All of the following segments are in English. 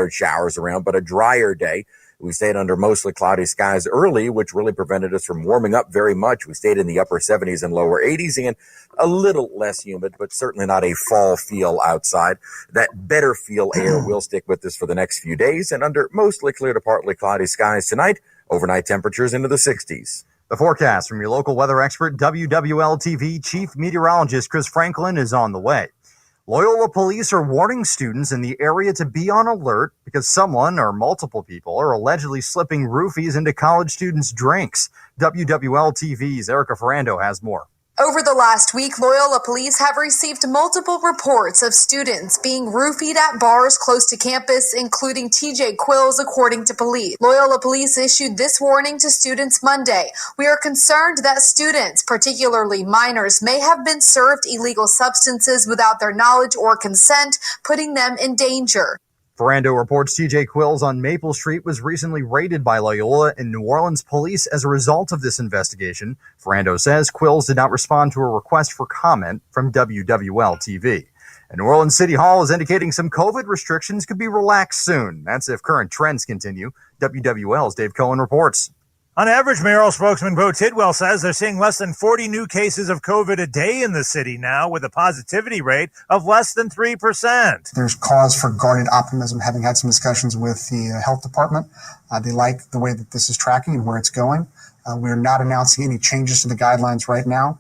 showers around, but a drier day. We stayed under mostly cloudy skies early, which really prevented us from warming up very much. We stayed in the upper 70s and lower 80s and a little less humid, but certainly not a fall feel outside. That better feel air will stick with us for the next few days and under mostly clear to partly cloudy skies tonight. Overnight temperatures into the 60s. The forecast from your local weather expert, WWL TV Chief Meteorologist Chris Franklin, is on the way. Loyola police are warning students in the area to be on alert because someone or multiple people are allegedly slipping roofies into college students' drinks. WWL TV's Erica Ferrando has more. Over the last week, Loyola police have received multiple reports of students being roofied at bars close to campus, including TJ Quills, according to police. Loyola police issued this warning to students Monday. We are concerned that students, particularly minors, may have been served illegal substances without their knowledge or consent, putting them in danger. Ferrando reports TJ Quills on Maple Street was recently raided by Loyola and New Orleans police as a result of this investigation. Ferrando says Quills did not respond to a request for comment from WWL TV. And New Orleans City Hall is indicating some COVID restrictions could be relaxed soon. That's if current trends continue. WWL's Dave Cohen reports. On average, mayoral spokesman Bo Tidwell says they're seeing less than 40 new cases of COVID a day in the city now, with a positivity rate of less than 3%. There's cause for guarded optimism, having had some discussions with the health department. They like the way that this is tracking and where it's going. We're not announcing any changes to the guidelines right now,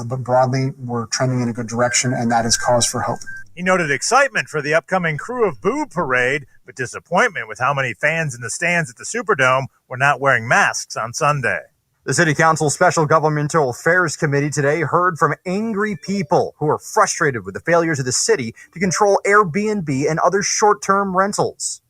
but broadly, we're trending in a good direction, and that is cause for hope. He noted excitement for the upcoming Crew of Boo parade, but disappointment with how many fans in the stands at the Superdome were not wearing masks on Sunday. The City Council Special Governmental Affairs Committee today heard from angry people who are frustrated with the failures of the city to control Airbnb and other short-term rentals.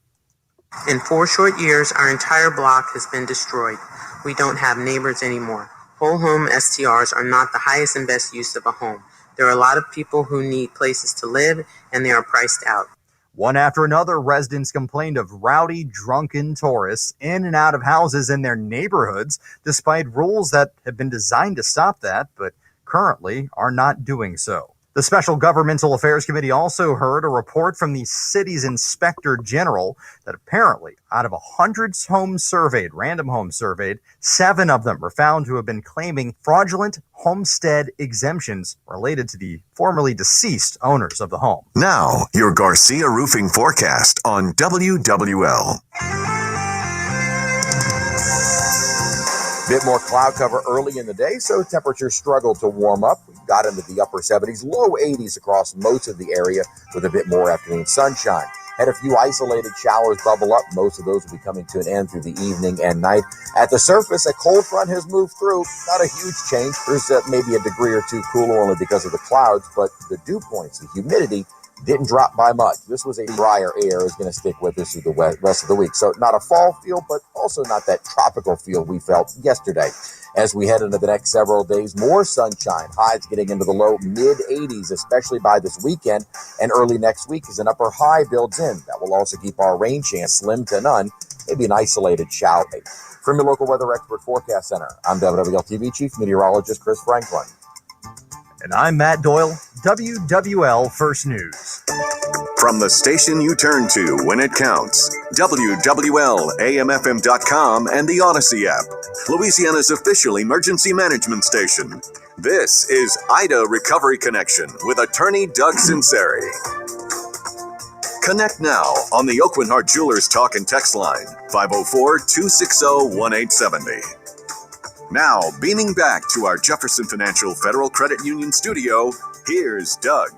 In 4 short years, our entire block has been destroyed. We don't have neighbors anymore. Whole home STRs are not the highest and best use of a home. There are a lot of people who need places to live, and they are priced out. One after another, residents complained of rowdy, drunken tourists in and out of houses in their neighborhoods, despite rules that have been designed to stop that, but currently are not doing so. The Special Governmental Affairs Committee also heard a report from the city's Inspector General that apparently, out of 100 homes surveyed, random homes surveyed, 7 of them were found to have been claiming fraudulent homestead exemptions related to the formerly deceased owners of the home. Now, your Garcia Roofing forecast on WWL. Bit more cloud cover early in the day, so temperatures struggled to warm up. We got into the upper 70s, low 80s across most of the area with a bit more afternoon sunshine. Had a few isolated showers bubble up. Most of those will be coming to an end through the evening and night. At the surface, a cold front has moved through. Not a huge change. There's maybe a degree or two cooler only because of the clouds, but the dew points, the humidity, didn't drop by much. This was a drier air is going to stick with us through the rest of the week. So not a fall feel, but also not that tropical feel we felt yesterday. As we head into the next several days, more sunshine, highs getting into the low mid-80s, especially by this weekend, and early next week as an upper high builds in. That will also keep our rain chance slim to none, maybe an isolated shower. From your local weather expert forecast center, I'm WWL TV Chief Meteorologist Chris Franklin. And I'm Matt Doyle, WWL First News. From the station you turn to when it counts, WWL-AMFM.com and the Odyssey app, Louisiana's official emergency management station. This is Ida Recovery Connection with attorney Doug Sunseri. Connect now on the Oakland Heart Jewelers Talk and Text line, 504-260-1870. Now, beaming back to our Jefferson Financial Federal Credit Union studio, here's Doug.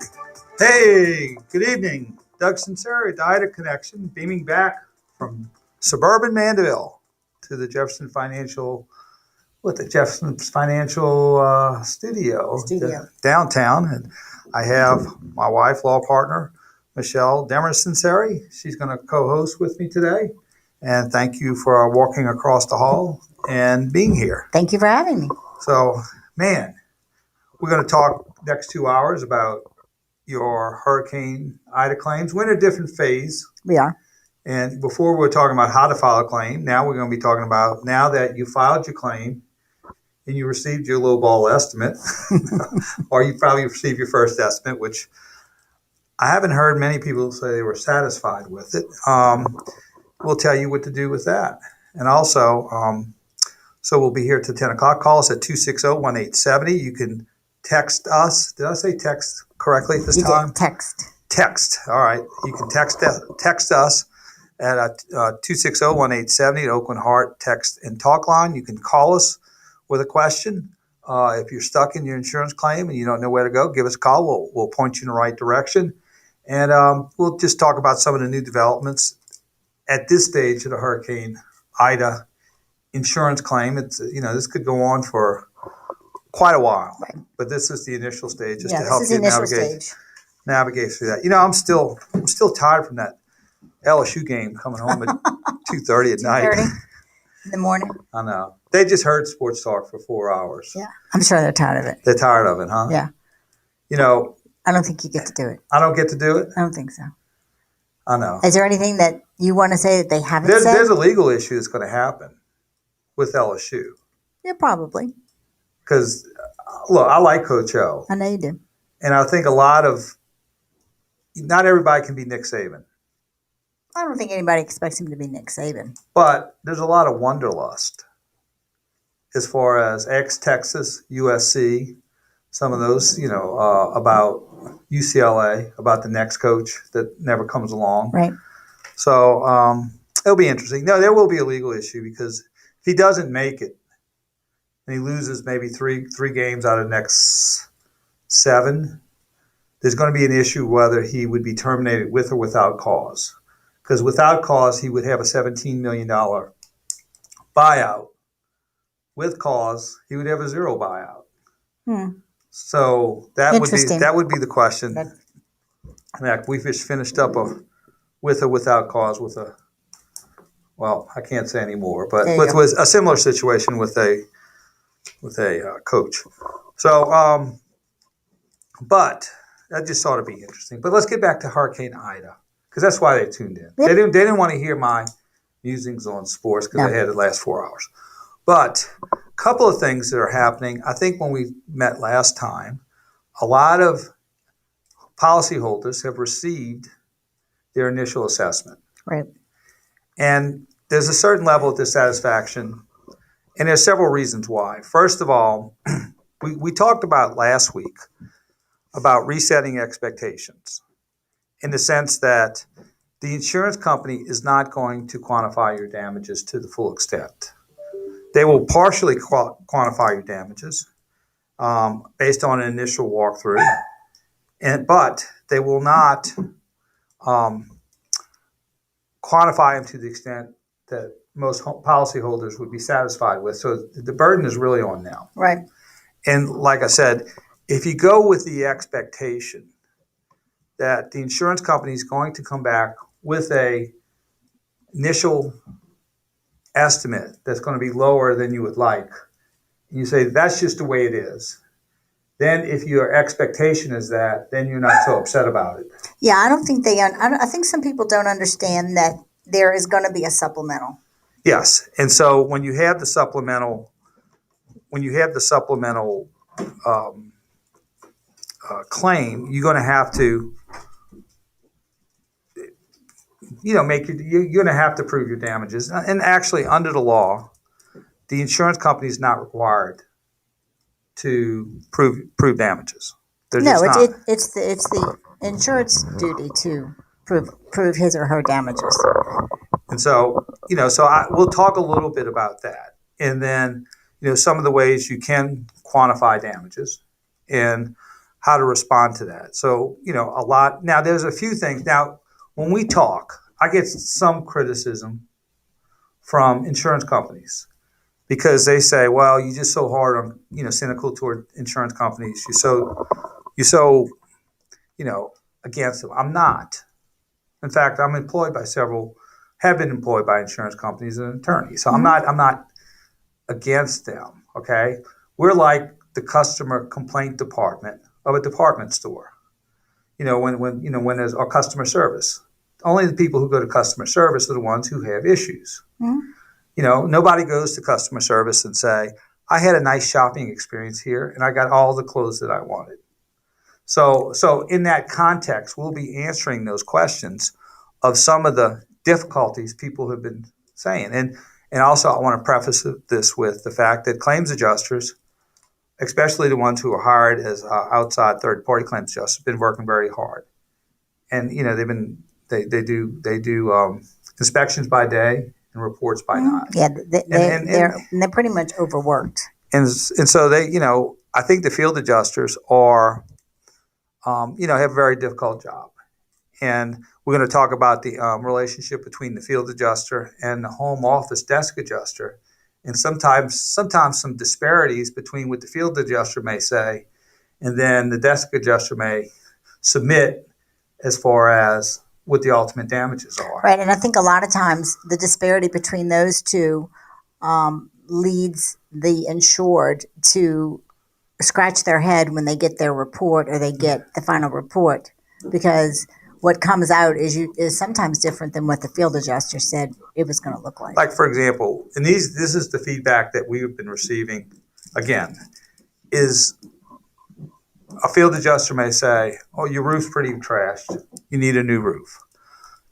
Hey, good evening. Doug Sunseri, the Ida Connection, beaming back from suburban Mandeville to the Jefferson Financial, studio downtown. And I have my wife, law partner, Michelle Demers Sunseri. She's going to co-host with me today. And thank you for walking across the hall and being here. Thank you for having me. So, man, we're going to talk next 2 hours about your Hurricane Ida claims. We're in a different phase. We are. And before we were talking about how to file a claim, now we're going to be talking about now that you filed your claim and you received your low ball estimate, or you probably received your first estimate, which I haven't heard many people say they were satisfied with it. We'll tell you what to do with that. And also, so we'll be here till 10 o'clock. Call us at 260-1870. You can text us. Did I say text correctly this time? Did. Text. Text. All right. You can text us at 260-1870 at Oakland Heart Text and Talk Line. You can call us with a question. If you're stuck in your insurance claim and you don't know where to go, give us a call. We'll point you in the right direction. And we'll just talk about some of the new developments at this stage of the Hurricane Ida insurance claim. It's this could go on for quite a while, right. But this is the initial stage just to help you navigate through that. I'm still tired from that LSU game coming home at 2:30 at night. 2:30 in the morning. I know. They just heard sports talk for 4 hours. Yeah, I'm sure they're tired of it. They're tired of it, huh? Yeah. I don't think you get to do it. I don't get to do it? I don't think so. I know. Is there anything that you want to say that they haven't said? There's a legal issue that's going to happen with LSU. Yeah, probably. Because, look, I like Coach O. I know you do. And I think not everybody can be Nick Saban. I don't think anybody expects him to be Nick Saban. But there's a lot of wanderlust as far as ex-Texas, USC, some of those, about UCLA, about the next coach that never comes along. Right. So it'll be interesting. No, there will be a legal issue because if he doesn't make it and he loses maybe three games out of the next 7, there's going to be an issue whether he would be terminated with or without cause. Because without cause, he would have a $17 million buyout. With cause, he would have a 0 buyout. So that would be the question. We finished up with or without cause I can't say anymore, but with a similar situation with a coach. So, but I just thought it'd be interesting. But let's get back to Hurricane Ida because that's why they tuned in. Yep. They didn't want to hear my musings on sports because they had the last 4 hours. But a couple of things that are happening. I think when we met last time, a lot of policyholders have received their initial assessment. Right. And there's a certain level of dissatisfaction, and there's several reasons why. First of all, we talked about last week about resetting expectations in the sense that the insurance company is not going to quantify your damages to the full extent. They will partially quantify your damages based on an initial walkthrough, but they will not quantify them to the extent that most policyholders would be satisfied with. So the burden is really on them. Right. And like I said, if you go with the expectation that the insurance company is going to come back with a initial estimate that's going to be lower than you would like, and you say that's just the way it is, then if your expectation is that, then you're not so upset about it. Yeah, I don't think I think some people don't understand that there is going to be a supplemental. Yes, and so when you have the supplemental claim, you're going to have to, you're going to have to prove your damages. And actually, under the law, the insurance company is not required to prove damages. They're just not. It's the insurance duty to prove his or her damages. And so, we'll talk a little bit about that. And then, some of the ways you can quantify damages and how to respond to that. So, a lot. Now, there's a few things. Now, when we talk, I get some criticism from insurance companies because they say, well, you're just so hard on, cynical toward insurance companies. You're so, against them. I'm not. In fact, have been employed by insurance companies as an attorney. So I'm not against them. Okay. We're like the customer complaint department of a department store. When there's our customer service, only the people who go to customer service are the ones who have issues. Mm-hmm. Nobody goes to customer service and say, I had a nice shopping experience here and I got all the clothes that I wanted. So in that context, we'll be answering those questions of some of the difficulties people have been saying. And also I want to preface this with the fact that claims adjusters, especially the ones who are hired as outside third-party claims adjusters, have been working very hard. And they do inspections by day and reports by night. Yeah, they're pretty much overworked. And so I think the field adjusters are, have a very difficult job. And we're going to talk about the relationship between the field adjuster and the home office desk adjuster, and sometimes some disparities between what the field adjuster may say and then the desk adjuster may submit as far as what the ultimate damages are. Right, and I think a lot of times the disparity between those two leads the insured to scratch their head when they get their report or they get the final report, because what comes out is sometimes different than what the field adjuster said it was going to look like. Like, for example, and this is the feedback that we've been receiving, again, is a field adjuster may say, oh, your roof's pretty trashed. You need a new roof.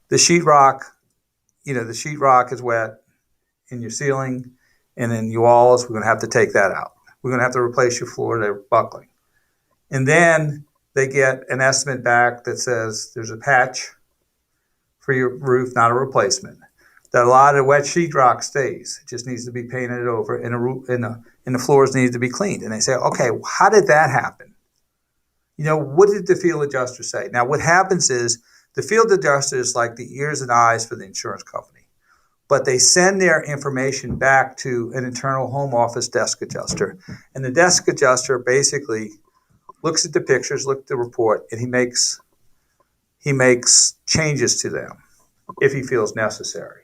The sheetrock is wet in your ceiling and in your walls. We're going to have to take that out. We're going to have to replace your floor. They're buckling. And then they get an estimate back that says there's a patch for your roof, not a replacement. That a lot of wet sheetrock stays. It just needs to be painted over, and the floors need to be cleaned. And they say, okay, how did that happen? What did the field adjuster say? Now, what happens is the field adjuster is like the ears and eyes for the insurance company, but they send their information back to an internal home office desk adjuster, and the desk adjuster basically looks at the pictures, looks at the report, and he makes changes to them if he feels necessary.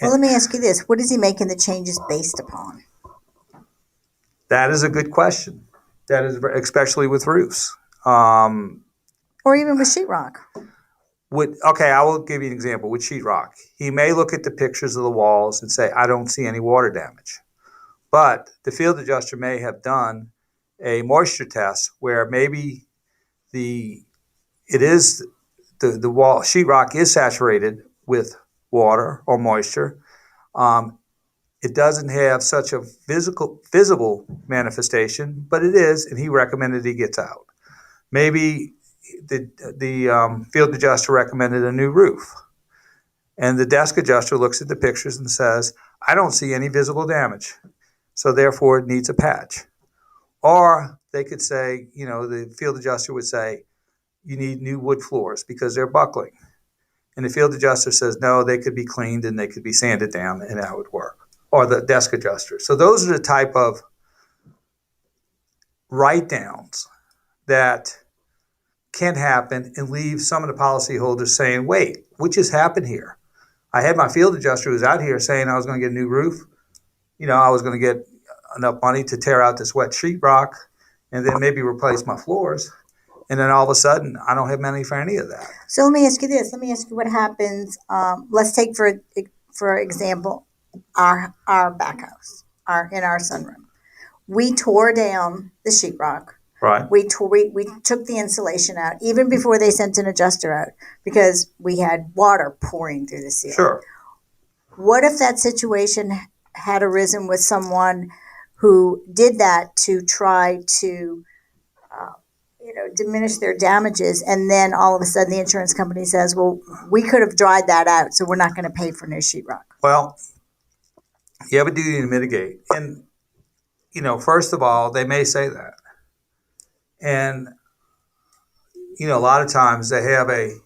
Well, let me ask you this. What is he making the changes based upon? That is a good question. That is, especially with roofs. Or even with sheetrock. I will give you an example. With sheetrock, he may look at the pictures of the walls and say, I don't see any water damage. But the field adjuster may have done a moisture test where maybe the wall sheetrock is saturated with water or moisture. It doesn't have such a visible manifestation, but it is, and he recommended he gets out. Maybe the field adjuster recommended a new roof, and the desk adjuster looks at the pictures and says, I don't see any visible damage, so therefore it needs a patch. Or they could say, the field adjuster would say, you need new wood floors because they're buckling. And the field adjuster says, no, they could be cleaned and they could be sanded down, and that would work. Or the desk adjuster. So those are the type of write-downs that can happen and leave some of the policyholders saying, wait, what just happened here? I had my field adjuster who was out here saying I was going to get a new roof. I was going to get enough money to tear out this wet sheetrock and then maybe replace my floors. And then all of a sudden, I don't have money for any of that. So let me ask you this. Let me ask you what happens. Let's take, for example, our back house, in our sunroom. We tore down the sheetrock. Right. We took the insulation out even before they sent an adjuster out because we had water pouring through the ceiling. Sure. What if that situation had arisen with someone who did that to try to diminish their damages, and then all of a sudden the insurance company says, well, we could have dried that out, so we're not going to pay for new sheetrock? Well, you have a duty to mitigate. And, first of all, they may say that. And, a lot of times they have a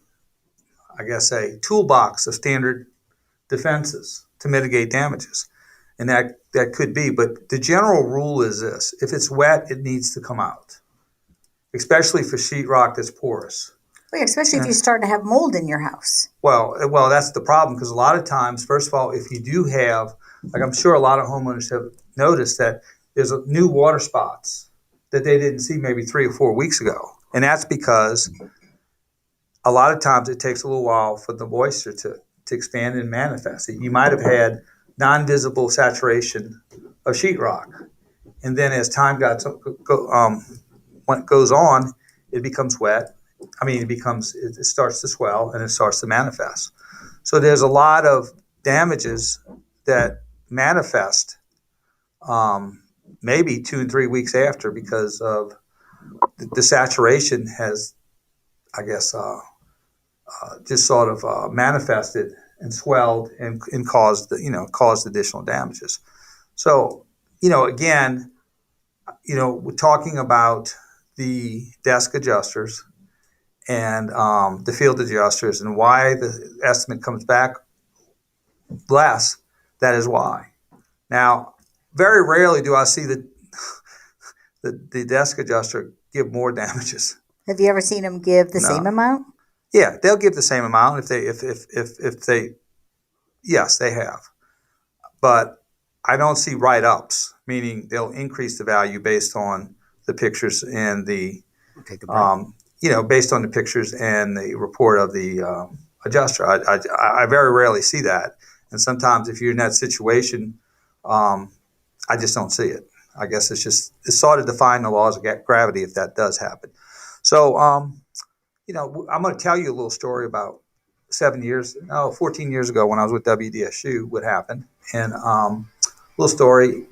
toolbox of standard defenses to mitigate damages. And that could be. But the general rule is this. If it's wet, it needs to come out, especially for sheetrock that's porous. Well, especially if you start to have mold in your house. Well, that's the problem, because a lot of times, first of all, if you do have, like I'm sure a lot of homeowners have noticed that there's new water spots that they didn't see maybe 3 or 4 weeks ago. And that's because a lot of times it takes a little while for the moisture to expand and manifest. You might have had non-visible saturation of sheetrock. And then as time goes on, it becomes wet. It starts to swell and it starts to manifest. So there's a lot of damages that manifest maybe 2 and 3 weeks after, because of the saturation has, I guess, just sort of manifested and swelled and caused additional damages. So, again, we're talking about the desk adjusters and the field adjusters, and why the estimate comes back less. That is why. Now, very rarely do I see the desk adjuster give more damages. Have you ever seen them give the same amount? Yeah, they'll give the same amount if they yes, they have. But I don't see write-ups, meaning they'll increase the value based on the pictures and the based on the pictures and the report of the adjuster. I very rarely see that, and sometimes if you're in that situation, I just don't see it. I guess it's sort of defying the laws of gravity if that does happen. So, I'm going to tell you a little story about 14 years ago when I was with WDSU, what happened. And a little story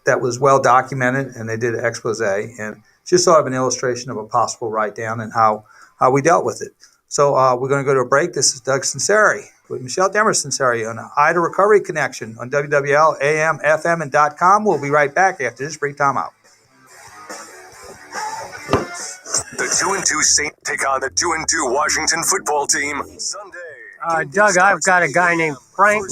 that was well documented, and they did an expose, and just sort of an illustration of a possible write-down and how we dealt with it. So we're going to go to a break. This is Doug Sunseri with Michelle Sunseri on Ida Recovery Connection on WWL, AM, FM, and .com. We'll be right back after this brief timeout. The 2-2 Saints take on the 2-2 Washington football team Sunday. Doug, I've got a guy named Frank.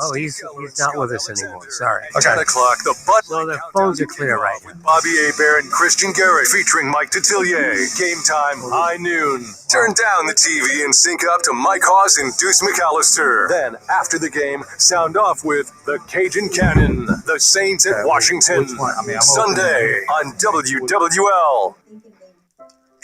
Oh, he's not with us anymore. Sorry. 10 o'clock, the Bud. So the phones are clear right now. With Bobby Hebert and Christian Garrett, featuring Mike Detillier. Game time, high noon. Turn down the TV and sync up to Mike Hawes and Deuce McAllister. Then, after the game, sound off with the Cajun Cannon, the Saints at Washington. Sunday on WWL.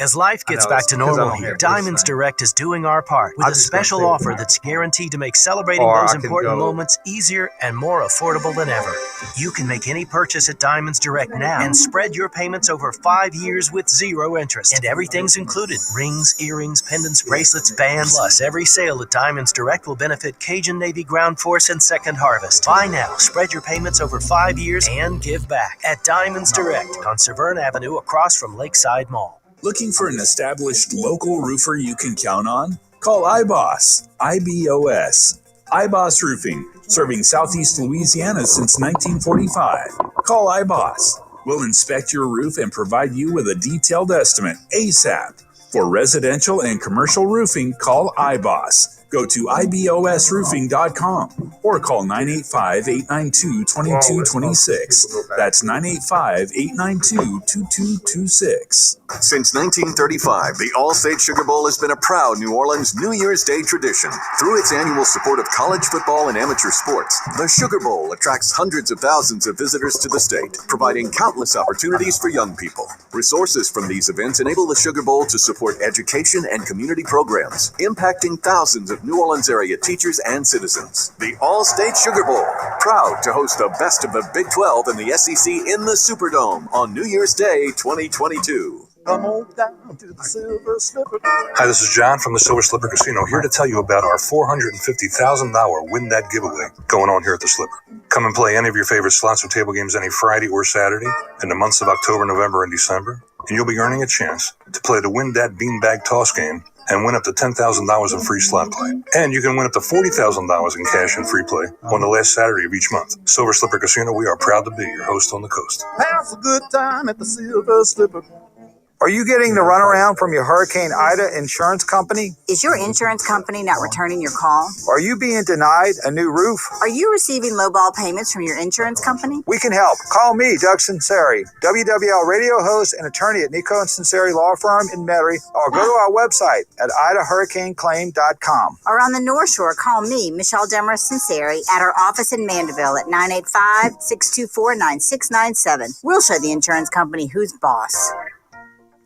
As life gets back to normal here, Diamonds Direct is doing our part with a special offer that's guaranteed to make celebrating those important moments easier and more affordable than ever. You can make any purchase at Diamonds Direct now and spread your payments over 5 years with 0 interest. And everything's included: rings, earrings, pendants, bracelets, bands. Plus, every sale at Diamonds Direct will benefit Cajun Navy Ground Force and Second Harvest. Buy now, spread your payments over 5 years, and give back at Diamonds Direct on Severn Avenue across from Lakeside Mall. Looking for an established local roofer you can count on? Call iBoss, IBOS. iBoss Roofing, serving Southeast Louisiana since 1945. Call iBoss. We'll inspect your roof and provide you with a detailed estimate ASAP. For residential and commercial roofing, call iBoss. Go to ibosroofing.com or call 985-892-2226. That's 985-892-2226. Since 1935, the All-State Sugar Bowl has been a proud New Orleans New Year's Day tradition. Through its annual support of college football and amateur sports, the Sugar Bowl attracts hundreds of thousands of visitors to the state, providing countless opportunities for young people. Resources from these events enable the Sugar Bowl to support education and community programs, impacting thousands of New Orleans area teachers and citizens. The All-State Sugar Bowl, proud to host the best of the Big 12 and the SEC in the Superdome on New Year's Day 2022. Come on down to the Silver Slipper. Hi, this is John from the Silver Slipper Casino, here to tell you about our $450,000 Win That giveaway going on here at the Slipper. Come and play any of your favorite slots or table games any Friday or Saturday in the months of October, November, and December, and you'll be earning a chance to play the Win That Beanbag Toss game and win up to $10,000 in free slot play. And you can win up to $40,000 in cash and free play on the last Saturday of each month. Silver Slipper Casino, we are proud to be your host on the coast. Have a good time at the Silver Slipper. Are you getting the runaround from your Hurricane Ida insurance company? Is your insurance company not returning your call? Are you being denied a new roof? Are you receiving lowball payments from your insurance company? We can help. Call me, Doug Sunseri, WWL radio host and attorney at Nico & Sunseri Law Firm in Metairie, or go to our website at idahurricaneclaim.com. Or on the North Shore, call me, Michelle Sunseri, at our office in Mandeville at 985-624-9697. We'll show the insurance company who's boss.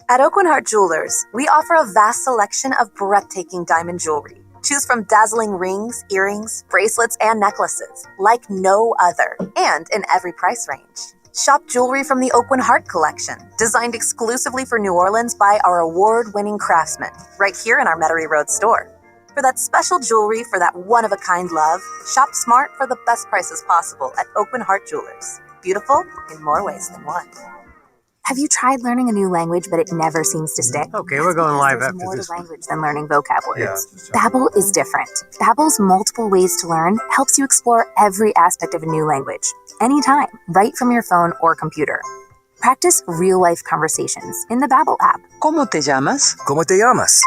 At Oakland Heart Jewelers, we offer a vast selection of breathtaking diamond jewelry. Choose from dazzling rings, earrings, bracelets, and necklaces like no other, and in every price range. Shop jewelry from the Oakland Heart Collection, designed exclusively for New Orleans by our award-winning craftsmen, right here in our Metairie Road store. For that special jewelry for that one-of-a-kind love, shop smart for the best prices possible at Oakland Heart Jewelers. Beautiful in more ways than one. Have you tried learning a new language, but it never seems to stick? Okay, we're going live after More this to one. language than learning vocab words. Babbel is different. Babbel's multiple ways to learn helps you explore every aspect of a new language, anytime, right from your phone or computer. Practice real-life conversations in the Babbel app. ¿Cómo te llamas? ¿Cómo te llamas?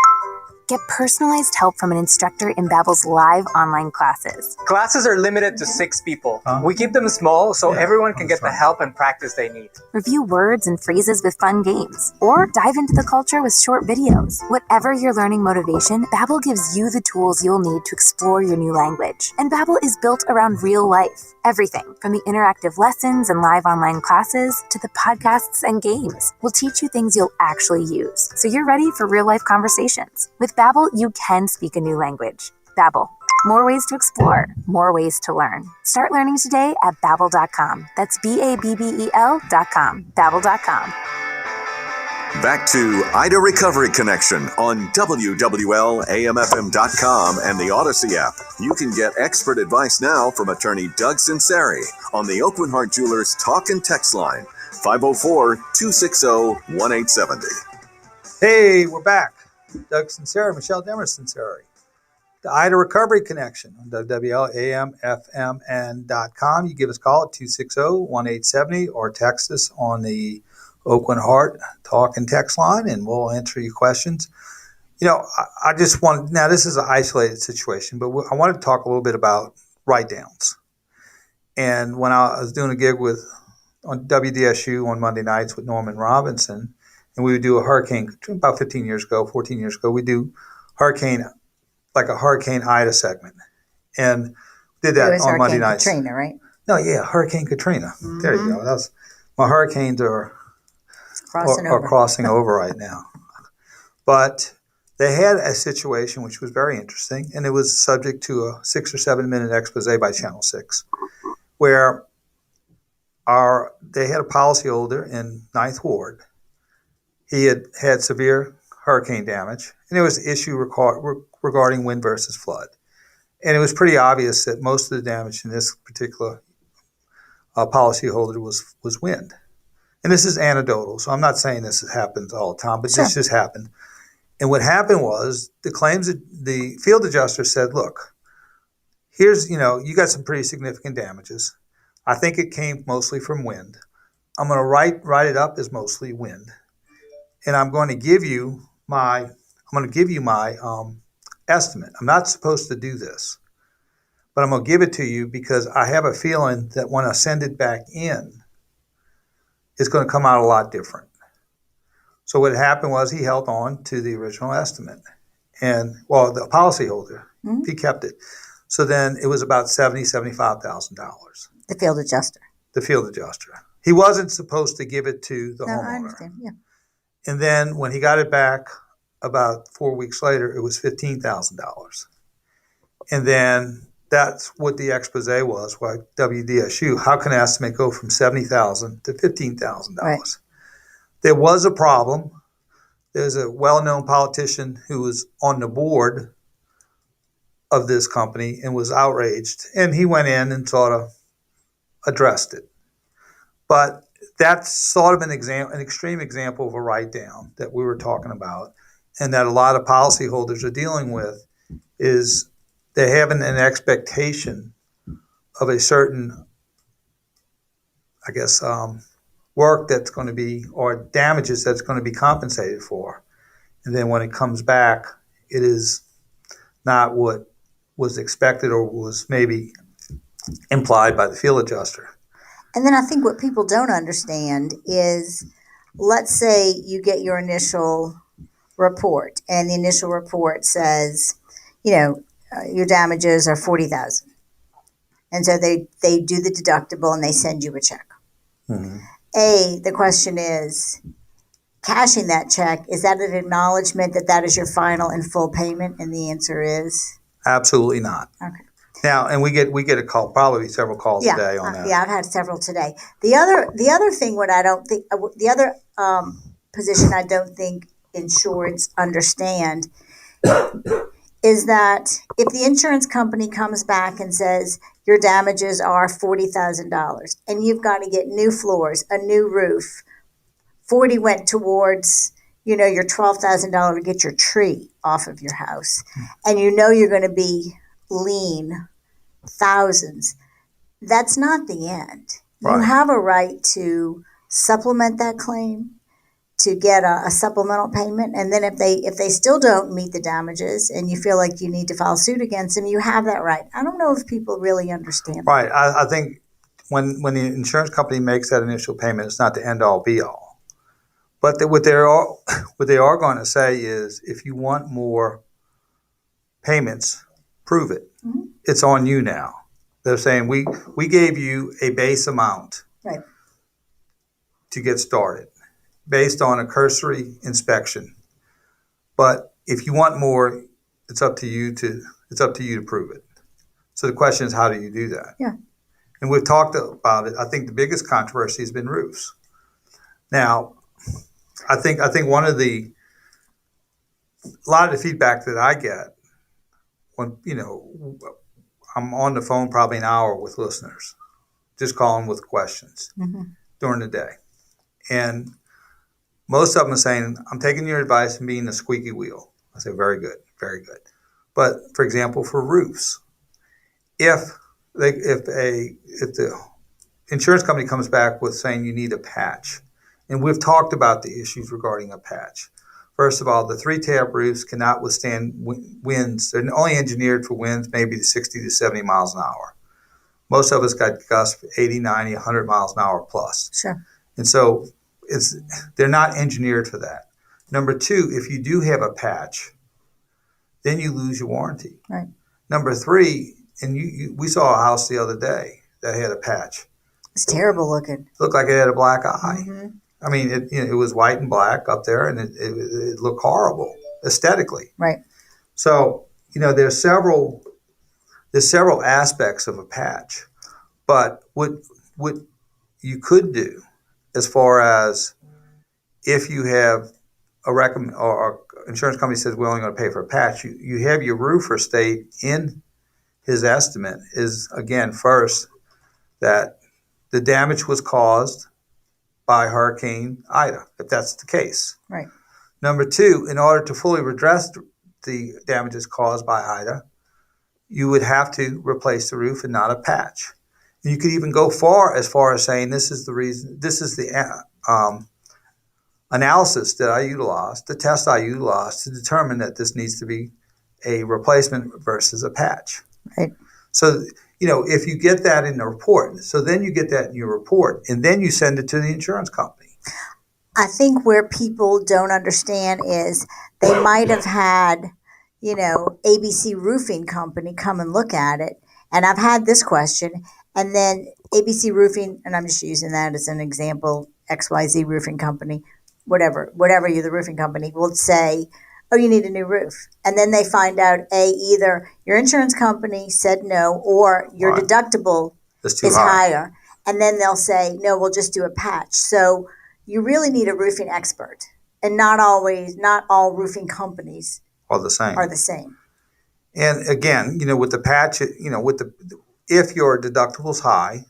Get personalized help from an instructor in Babbel's live online classes. Classes are limited to 6 people. We keep them small so everyone can get the help and practice they need. Review words and phrases with fun games, or dive into the culture with short videos. Whatever your learning motivation, Babbel gives you the tools you'll need to explore your new language. And Babbel is built around real life. Everything from the interactive lessons and live online classes to the podcasts and games will teach you things you'll actually use, so you're ready for real-life conversations. With Babbel, you can speak a new language. Babbel. More ways to explore, more ways to learn. Start learning today at Babbel.com. That's Babbel.com. Babbel.com. Back to Ida Recovery Connection on WWL, AMFM.com, and the Odyssey app. You can get expert advice now from attorney Doug Sunseri on the Oakland Heart Jewelers Talk and Text line, 504-260-1870. Hey, we're back. Doug Sunseri, Michelle Demers-Sunseri. The Ida Recovery Connection on WWL, AMFM, and .com. You give us a call at 260-1870 or text us on the Oakland Heart Talk and Text line, and we'll answer your questions. You know, I just want, now this is an isolated situation, but I want to talk a little bit about write-downs. And when I was doing a gig on WDSU on Monday nights with Norman Robinson, and we would do a hurricane, about 14 years ago, we do a Hurricane Ida segment. And did that on Monday nights. Katrina, right? No, yeah, Hurricane Katrina. Mm-hmm. There you go. My hurricanes are crossing over right now. But they had a situation which was very interesting, and it was subject to a 6 or 7 minute expose by Channel 6, where they had a policyholder in Ninth Ward. He had severe hurricane damage, and there was an issue regarding wind versus flood. And it was pretty obvious that most of the damage in this particular policyholder was wind. And this is anecdotal, so I'm not saying this happens all the time, but This just happened. And what happened was the field adjuster said, look, here's, you got some pretty significant damages. I think it came mostly from wind. I'm going to write it up as mostly wind. And I'm going to give you my estimate. I'm not supposed to do this, but I'm going to give it to you because I have a feeling that when I send it back in, it's going to come out a lot different. So what happened was he held on to the original estimate. And, the policyholder, he kept it. So then it was about $75,000. The field adjuster. He wasn't supposed to give it to the homeowner. I understand, yeah. And then when he got it back about 4 weeks later, it was $15,000. And then that's what the expose was, why WDSU, how can an estimate go from $70,000 to $15,000? Right. There was a problem. There's a well-known politician who was on the board of this company and was outraged. And he went in and sort of addressed it. But that's sort of an extreme example of a write-down that we were talking about, and that a lot of policyholders are dealing with, is they have an expectation of a certain, work that's going to be, or damages that's going to be compensated for. And then when it comes back, it is not what was expected or was maybe implied by the field adjuster. And then I think what people don't understand is, let's say you get your initial report, and the initial report says, your damages are $40,000. And so they do the deductible and they send you a check. Mm-hmm. The question is, cashing that check, is that an acknowledgement that is your final and full payment? And the answer is? Absolutely not. Okay. Now, and we get a call, probably several calls a day on that. Yeah, I've had several today. The other thing, the other position I don't think insureds understand is that if the insurance company comes back and says your damages are $40,000 and you've got to get new floors, a new roof, 40 went towards your $12,000 to get your tree off of your house, and you're going to be lien thousands. That's not the end. Right. You have a right to supplement that claim, to get a supplemental payment, and then if they still don't meet the damages and you feel like you need to file suit against them, you have that right. I don't know if people really understand that. Right. I think when the insurance company makes that initial payment, it's not the end all be all. But what they are going to say is, if you want more payments, prove it. Mm-hmm. It's on you now. They're saying we gave you a base amount Right. to get started, based on a cursory inspection. But if you want more, it's up to you to prove it. So the question is, how do you do that? Yeah. And we've talked about it. I think the biggest controversy has been roofs. Now, I think a lot of the feedback that I get when I'm on the phone probably an hour with listeners, just calling with questions during the day, and most of them are saying, I'm taking your advice and being the squeaky wheel. I say, very good, very good. But for example, for roofs, if the insurance company comes back with saying you need a patch, and we've talked about the issues regarding a patch. First of all, the 3-tab roofs cannot withstand winds. They're only engineered for winds maybe to 60 to 70 miles an hour. Most of us got gusts 80, 90, 100 miles an hour plus. Sure. And so they're not engineered for that. Number two, if you do have a patch, then you lose your warranty. Right. Number three, and we saw a house the other day that had a patch. It's terrible looking. It looked like it had a black eye. Mm-hmm. I mean, it was white and black up there, and it looked horrible aesthetically. Right. So there's several aspects of a patch, but what you could do, as far as if you have or insurance company says we're only going to pay for a patch, you have your roofer state in his estimate is, again, first, that the damage was caused by Hurricane Ida, if that's the case. Right. Number two, in order to fully redress the damages caused by Ida, you would have to replace the roof and not a patch. And you could even go as far as saying this is the reason, this is the analysis that I utilized, the test I utilized to determine that this needs to be a replacement versus a patch. Right. So, if you get that in the report, so then you get that in your report, and then you send it to the insurance company. I think where people don't understand is they might have had, ABC Roofing Company come and look at it. And I've had this question, and then ABC Roofing, and I'm just using that as an example, XYZ Roofing Company, whatever you're the roofing company, will say, oh, you need a new roof. And then they find out, either your insurance company said no, or your deductible is higher. And then they'll say, no, we'll just do a patch. So you really need a roofing expert. And not all roofing companies are the same. And again, with the patch, if your deductible's high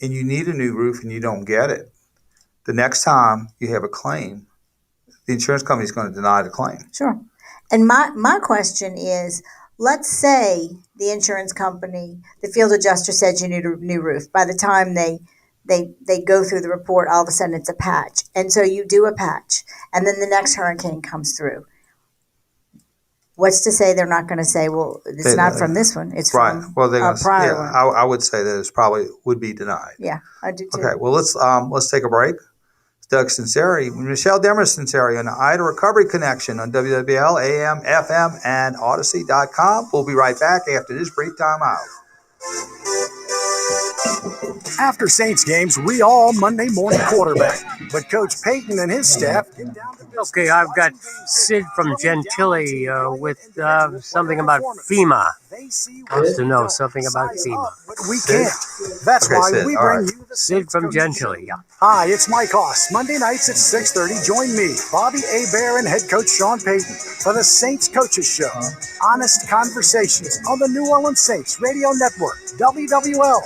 and you need a new roof and you don't get it, the next time you have a claim, the insurance company is going to deny the claim. Sure. And my question is, let's say the insurance company, the field adjuster said you need a new roof. By the time they go through the report, all of a sudden it's a patch. And so you do a patch, and then the next hurricane comes through. What's to say they're not going to say, well, it's not from this one, it's from a prior one? I would say that it probably would be denied. Yeah, I do too. Okay, well, let's take a break. Doug Sunseri, Michelle Sunseri on the Ida Recovery Connection on WWL, AM, FM, and Odyssey.com. We'll be right back after this brief time out. After Saints games, we all Monday morning quarterback. But Coach Payton and his staff get down to business. Okay, I've got Sid from Gentilly with something about FEMA. Wants to know something about FEMA. But we can't. That's Okay, why Sid, we all bring right. you the Sid Saints from Coaches Gentilly, Show. yeah. Hi, it's Mike Haas. Monday nights at 6:30, join me, Bobby Hebert, and head coach Sean Payton for the Saints Coaches Show. Honest conversations on the New Orleans Saints Radio Network, WWL.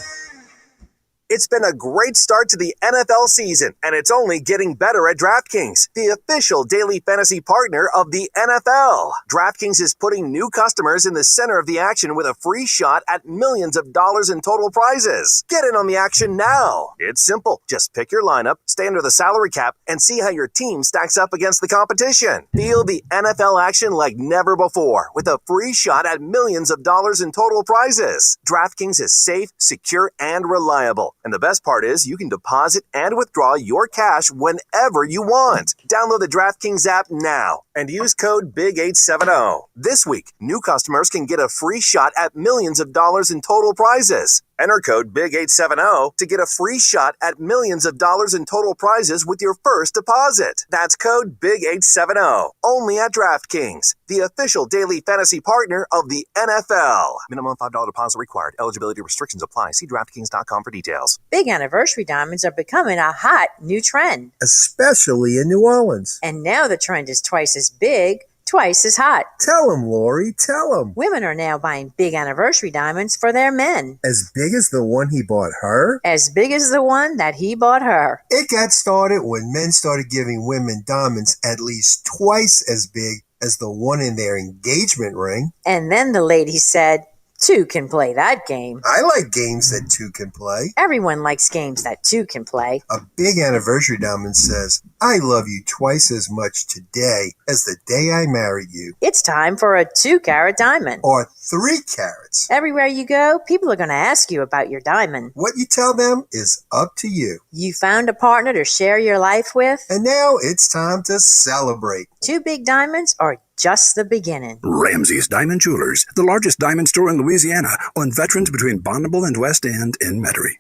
It's been a great start to the NFL season, and it's only getting better at DraftKings, the official daily fantasy partner of the NFL. DraftKings is putting new customers in the center of the action with a free shot at millions of dollars in total prizes. Get in on the action now. It's simple. Just pick your lineup, stay under the salary cap, and see how your team stacks up against the competition. Feel the NFL action like never before with a free shot at millions of dollars in total prizes. DraftKings is safe, secure, and reliable. And the best part is you can deposit and withdraw your cash whenever you want. Download the DraftKings app now and use code BIG870. This week, new customers can get a free shot at millions of dollars in total prizes. Enter code BIG870 to get a free shot at millions of dollars in total prizes with your first deposit. That's code BIG870. Only at DraftKings, the official daily fantasy partner of the NFL. Minimum $5 deposit required. Eligibility restrictions apply. See DraftKings.com for details. Big anniversary diamonds are becoming a hot new trend. Especially in New Orleans. And now the trend is twice as big, twice as hot. Tell them, Lori, tell them. Women are now buying big anniversary diamonds for their men. As big as the one he bought her? As big as the one that he bought her. It got started when men started giving women diamonds at least twice as big as the one in their engagement ring. And then the lady said, two can play that game. I like games that two can play. Everyone likes games that two can play. A big anniversary diamond says, I love you twice as much today as the day I married you. It's time for a 2-carat diamond. Or 3 carats. Everywhere you go, people are going to ask you about your diamond. What you tell them is up to you. You found a partner to share your life with. And now it's time to celebrate. 2 big diamonds are just the beginning. Ramsey's Diamond Jewelers, the largest diamond store in Louisiana, on Veterans between Bonneville and West End in Metairie.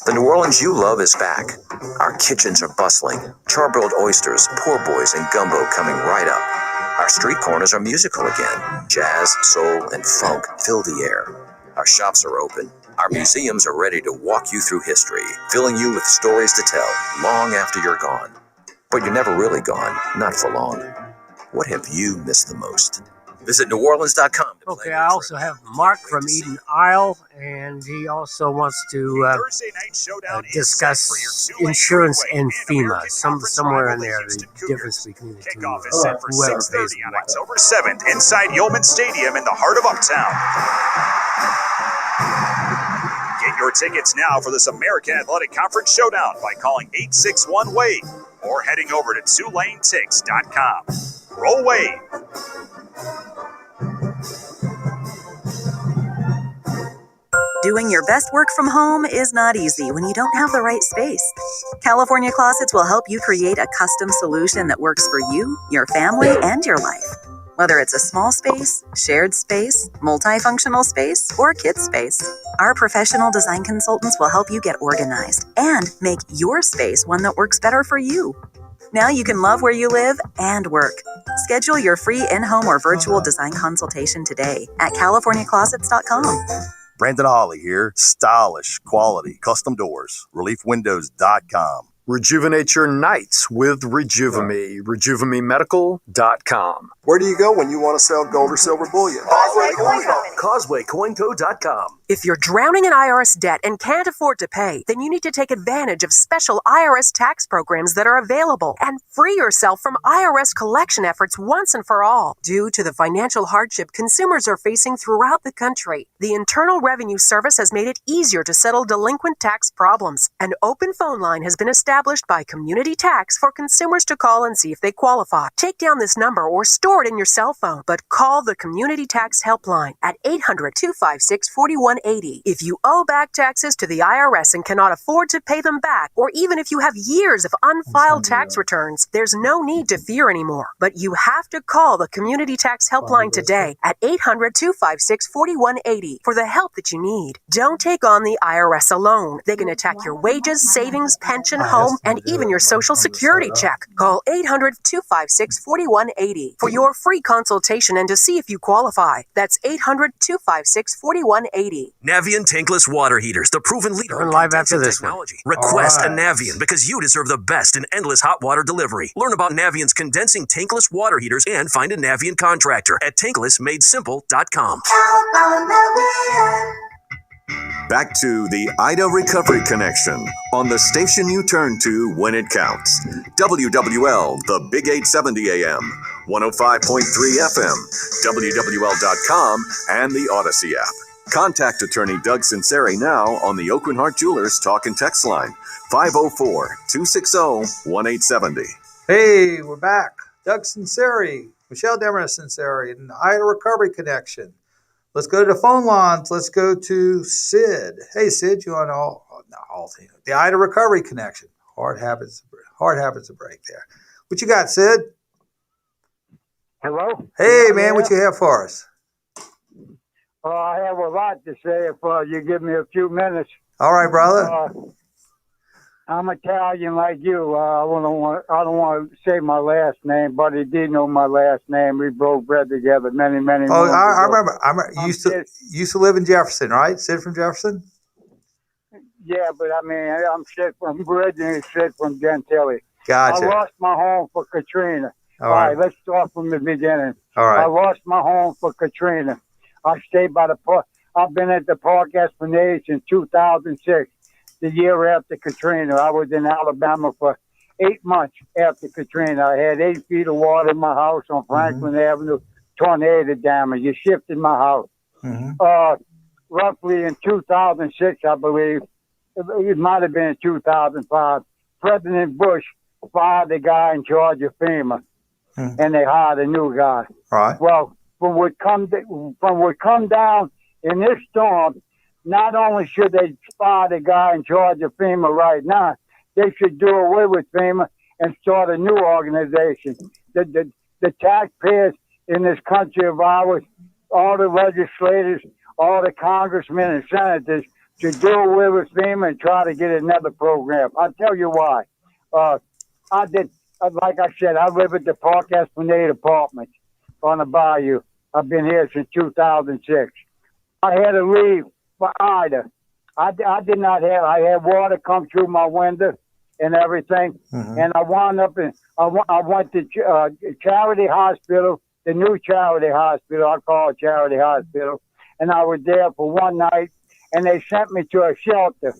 The New Orleans you love is back. Our kitchens are bustling. Charbroiled oysters, poor boys, and gumbo coming right up. Our street corners are musical again. Jazz, soul, and funk fill the air. Our shops are open. Our museums are ready to walk you through history, filling you with stories to tell long after you're gone. But you're never really gone, not for long. What have you missed the most? Visit NewOrleans.com. Okay, I also have Mark from Eden Isle, and he also wants to discuss insurance and FEMA. Somewhere in there, the difference between the two. Kickoff is set for Whoever 6:30 pays on what. October 7th inside Yeoman Stadium in the heart of Uptown. Get your tickets now for this American Athletic Conference Showdown by calling 861-WAVE or heading over to TulaneTix.com. Roll Wave. Doing your best work from home is not easy when you don't have the right space. California Closets will help you create a custom solution that works for you, your family, and your life. Whether it's a small space, shared space, multifunctional space, or kids space, our professional design consultants will help you get organized and make your space one that works better for you. Now you can love where you live and work. Schedule your free in-home or virtual design consultation today at CaliforniaClosets.com. Brandon Holly here. Stylish, quality, custom doors. ReliefWindows.com. Rejuvenate your nights with Rejuvame. RejuvameMedical.com. Where do you go when you want to sell gold or silver bullion? CausewayCoinCo.com. If you're drowning in IRS debt and can't afford to pay, then you need to take advantage of special IRS tax programs that are available and free yourself from IRS collection efforts once and for all. Due to the financial hardship consumers are facing throughout the country, the Internal Revenue Service has made it easier to settle delinquent tax problems. An open phone line has been established by Community Tax for consumers to call and see if they qualify. Take down this number or store it in your cell phone, but call the Community Tax Helpline at 800-256-4180 4180. If you owe back taxes to the IRS and cannot afford to pay them back, or even if you have years of unfiled tax returns, there's no need to fear anymore. But you have to call the Community Tax Helpline today at 800-256-4180 for the help that you need. Don't take on the IRS alone. They can attack your wages, savings, pension, home, and even your Social Security check. Call 800-256-4180 for your free consultation and to see if you qualify. That's 800-256-4180. Navien tankless water heaters, the proven leader in live after this technology. Request All a right. Navien because you deserve the best in endless hot water delivery. Learn about Navien's condensing tankless water heaters and find a Navien contractor at tanklessmadesimple.com. Back to the Ida Recovery Connection on the station you turn to when it counts. WWL, the Big 870 AM, 105.3 FM, WWL.com, and the Odyssey app. Contact attorney Doug Sunseri now on the Oakland Heart Jewelers talk and text line 504-260-1870. Hey, we're back. Doug Sunseri, Michelle Demarest Sunseri, and the Ida Recovery Connection. Let's go to the phone lines. Let's go to Sid. Hey, Sid, you on all things. The Ida Recovery Connection. Hard habits to break there. What you got, Sid? Hello? Hey, man, what you have for us? I have a lot to say if you give me a few minutes. All right, brother. I'm Italian like you. I don't want to say my last name, but he did know my last name. We broke bread together many moons I ago. remember. You used to live in Jefferson, right? Sid from Jefferson? Yeah, but I mean, I'm originally Sid from Gentilly. Gotcha. I lost my home for Katrina. All right. Let's start from the beginning. All right. I lost my home for Katrina. I stayed by the park. I've been at the Park Esplanade since 2006, the year after Katrina. I was in Alabama for 8 months after Katrina. I had 8 feet of water in my house on Franklin Avenue, tornado damage. You shifted my house. Roughly in 2006, I believe, it might have been in 2005, President Bush fired the guy in charge of FEMA, and they hired a new guy. Right. Well, from what come down in this storm, not only should they fire the guy in charge of FEMA right now, they should do away with FEMA and start a new organization. The taxpayers in this country of ours, all the legislators, all the congressmen and senators should do away with FEMA and try to get another program. I'll tell you why. Like I said, I live at the Park Esplanade Apartments on the bayou. I've been here since 2006. I had to leave for Ida. I had water come through my window and everything. And I wound up I went to Charity Hospital, the new Charity Hospital. I call it Charity Hospital. And I was there for one night, and they sent me to a shelter,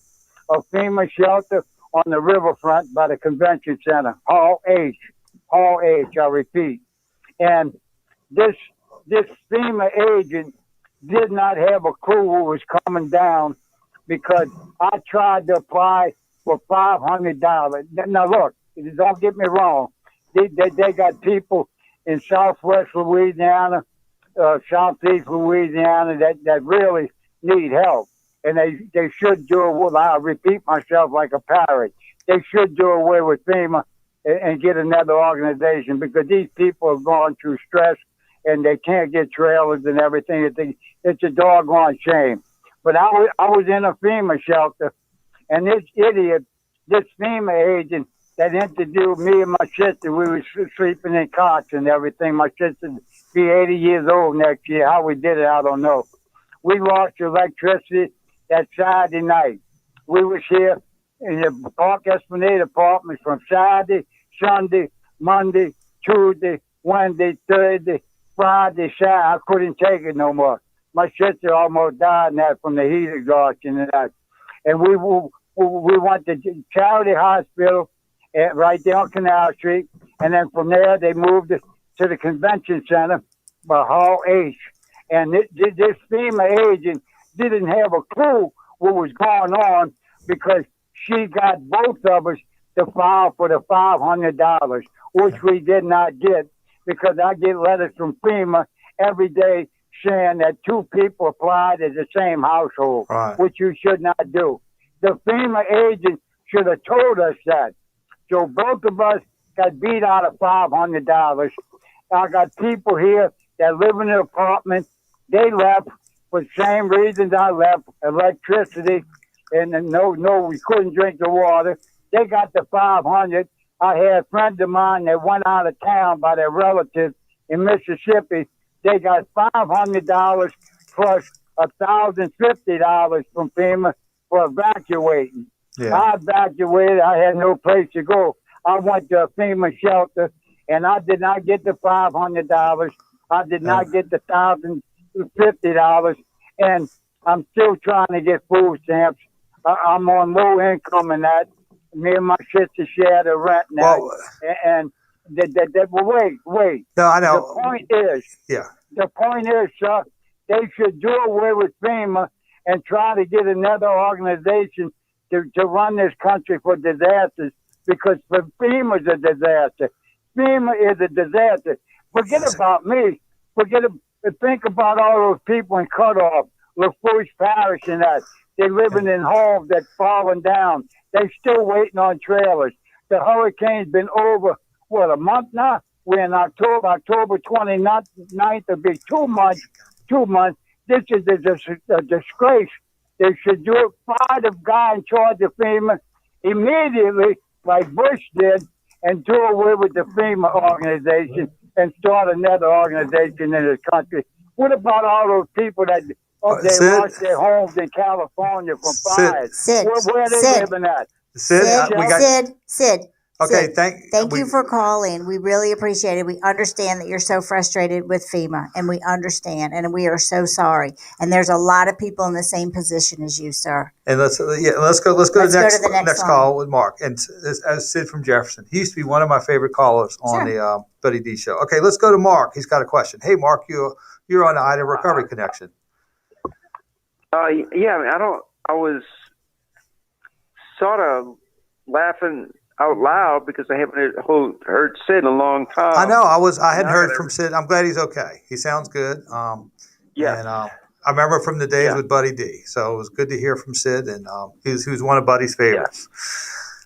a FEMA shelter on the riverfront by the convention center, Hall H, I repeat. And this FEMA agent did not have a clue what was coming down because I tried to apply for $500. Now look, don't get me wrong. They got people in Southwest Louisiana, Southeast Louisiana that really need help. And they should do it. Well, I repeat myself like a parrot. They should do away with FEMA and get another organization because these people have gone through stress and they can't get trailers and everything. It's a doggone shame. But I was in a FEMA shelter, and this idiot, this FEMA agent that interviewed me and my sister, we were sleeping in cots and everything. My sister be 80 years old next year. How we did it, I don't know. We lost electricity that Saturday night. We was here in the Park Esplanade Apartments from Saturday, Sunday, Monday, Tuesday, Wednesday, Thursday, Friday, Saturday. I couldn't take it no more. My sister almost died in that from the heat exhaustion and that. And we went to Charity Hospital right there on Canal Street. And then from there, they moved us to the convention center by Hall H. And this FEMA agent didn't have a clue what was going on because she got both of us to file for the $500, which we did not get because I get letters from FEMA every day saying that two people applied at the same household, which you should not do. The FEMA agent should have told us that. So both of us got beat out of $500. I got people here that live in an apartment. They left for the same reasons I left, electricity, and no, we couldn't drink the water. They got the $500. I had friends of mine that went out of town by their relatives in Mississippi. They got $500 plus $1,050 from FEMA for evacuating. Yeah. I evacuated. I had no place to go. I went to a FEMA shelter, and I did not get the $500. I did not get the $1,050, and I'm still trying to get food stamps. I'm on low income and that. Me and my sister share the rent now. And wait. No, I know. The point is, sir, they should do away with FEMA and try to get another organization to run this country for disasters, because FEMA is a disaster. FEMA is a disaster. Forget about me. Think about all those people in Cutoff, LaFouche Parish and that. They're living in homes that's falling down. They're still waiting on trailers. The hurricane's been over, a month now? We're in October 29th. It'll be 2 months. 2 months. This is a disgrace. They should do it. Fire the guy in charge of FEMA immediately, like Bush did, and do away with the FEMA organization and start another organization in this country. What about all those people that lost their homes in California from fires? Where are they living at? Sid. Okay, thank you for calling. We really appreciate it. We understand that you're so frustrated with FEMA, and we understand, and we are so sorry. And there's a lot of people in the same position as you, sir. And let's go to the next call with Mark. And as Sid from Jefferson, he used to be one of my favorite callers on the Buddy D show. Okay, let's go to Mark. He's got a question. Hey, Mark, you're on the Ida Recovery Connection. I was sort of laughing out loud because I haven't heard Sid in a long time. I know. I hadn't heard from Sid. I'm glad he's okay. He sounds good. Yeah. And I remember from the days with Buddy D. So it was good to hear from Sid, and he was one of Buddy's favorites.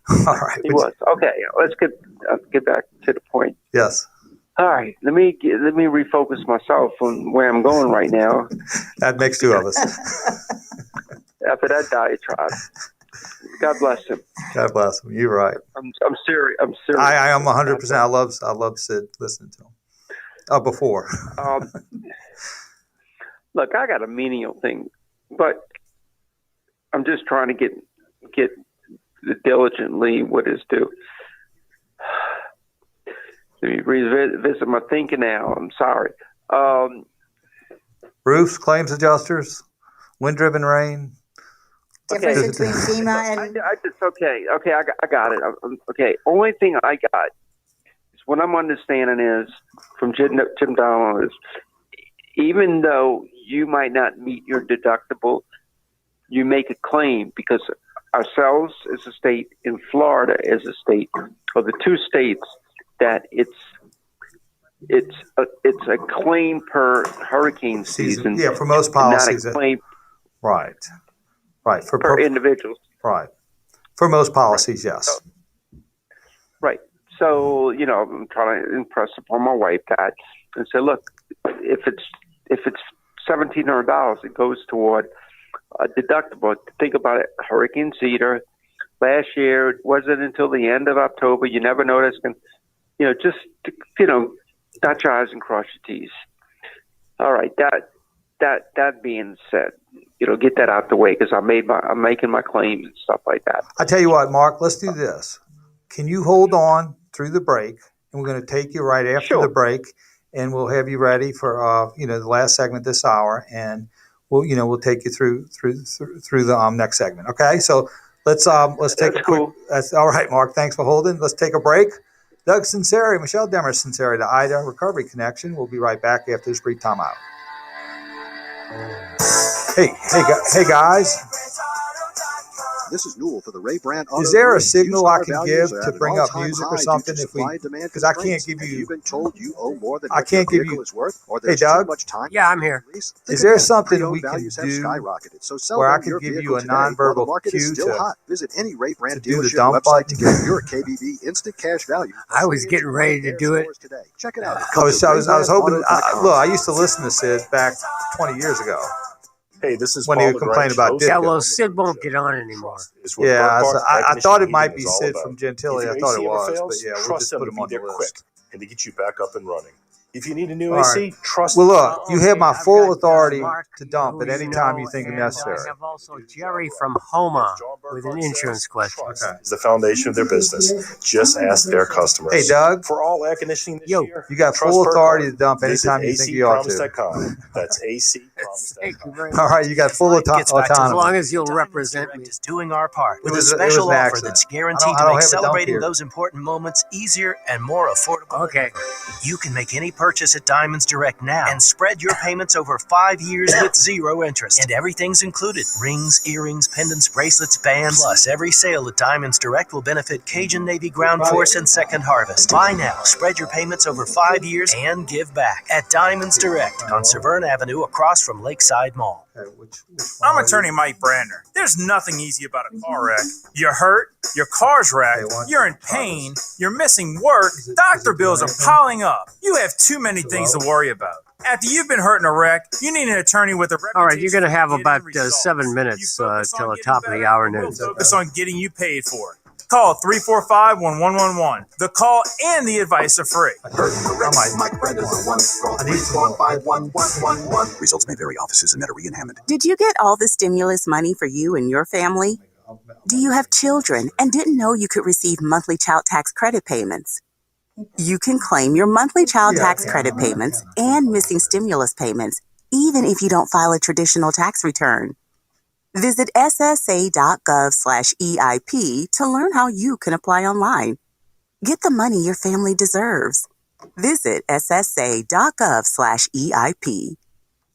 Yeah. All right. He was. Okay. Let's get back to the point. Yes. All right. Let me refocus myself on where I'm going right now. That makes two of us. After that diatribe. God bless him. God bless him. You're right. I'm serious. I'm serious. I am 100%. I love Sid listening to him. Before. Look, I got a menial thing, but I'm just trying to get diligently what is due. Let me revisit my thinking now. I'm sorry. Roofs, claims adjusters, wind-driven rain. Difference between FEMA and... I got it. Okay, only thing I got is what I'm understanding is from Jim Donald is, even though you might not meet your deductible, you make a claim because ourselves as a state and Florida as a state are the two states that it's a claim per hurricane season. Yeah, for most policies. Not a claim. Right. Per individuals. Right. For most policies, yes. Right. So, I'm trying to impress upon my wife that and say, look, if it's $1,700, it goes toward a deductible. Think about it. Hurricane Zeta last year, it wasn't until the end of October. You never know that's going to, just, dot your I's and cross your T's. All right. That being said, get that out the way because I'm making my claims and stuff like that. I tell you what, Mark, let's do this. Can you hold on through the break? And we're going to take you right after the break, and we'll have you ready for the last segment this hour, and we'll take you through the next segment. Okay, so let's take a quick. Cool. That's all right, Mark. Thanks for holding. Let's take a break. Doug Sunseri, Michelle Sunseri, the Ida Recovery Connection. We'll be right back after this brief timeout. Hey guys. This is Newell for the Ray Brandt Auto Is there a Group. signal Used I car can values give are to at an bring up all-time music high or something due to if we? supply and demand Because I can't constraints. give Have you. you been told you owe more than I what your can't give vehicle you. is worth, or Hey, there's too Doug. much time? Yeah, I'm here. Think Is there again. something Pre-owned we can values have do skyrocketed, so sell where I them could your give vehicle you a today while the nonverbal market is cue still to hot. Visit any Ray Brandt do the dealership dump website to button? get your KBB instant cash value. I was getting ready to do it. Today. Check it out. I was hoping. Look, I used to listen to Sid back 20 years ago. Hey, this is when Paul he would complain LaGrange, about host Yeah, disco. well, Sid won't get on anymore. Yeah, I thought it might Heating be is all Sid about. from Gentilly. If I your thought AC it ever was, fails, but yeah, we'll trust just them put to him be on the there quick list. and to get you back up and running. If you need a new All AC, right. trust Well, them. look, you have my I've full got, authority Mark, to dump who at any time you think and necessary. I have also Jerry from Homa with an insurance question. Okay. Is the foundation of their business. Just ask their customers. Hey, Doug. For all air conditioning this year, You got trust full Per authority Card. to dump Visit anytime you think you ought to. acpromise.com. That's acpromise.com. Thank you very All right, you got full autonomy. As long as you'll represent me. Is doing our part with It a was an special offer accident. that's I guaranteed don't to make have a dump celebrating here. those important moments easier and more affordable. Okay. You can make any purchase at Diamonds Direct now and spread your payments over 5 years with 0 interest. And everything's included. Rings, earrings, pendants, bracelets, bands. Plus, every sale at Diamonds Direct will benefit Cajun Navy Ground Force and Second Harvest. Buy now, spread your payments over 5 years, and give back at Diamonds Direct on Severn Avenue across from Lakeside Mall. I'm attorney Mike Brandner. There's nothing easy about a car wreck. You're hurt, your car's wrecked, you're in pain, you're missing work, doctor bills are piling up. You have too many things to worry about. After you've been hurt in a wreck, you need an attorney with a reputation. All right, you're going to have about 7 minutes till the top of the hour news. Focus on getting you paid for it. Call 345-1111. The call and the advice are free. Results may vary. Offices in Metairie and Hammond. Did you get all the stimulus money for you and your family? Do you have children and didn't know you could receive monthly child tax credit payments? You can claim your monthly child tax credit payments and missing stimulus payments, even if you don't file a traditional tax return. Visit ssa.gov/EIP to learn how you can apply online. Get the money your family deserves. Visit ssa.gov/EIP.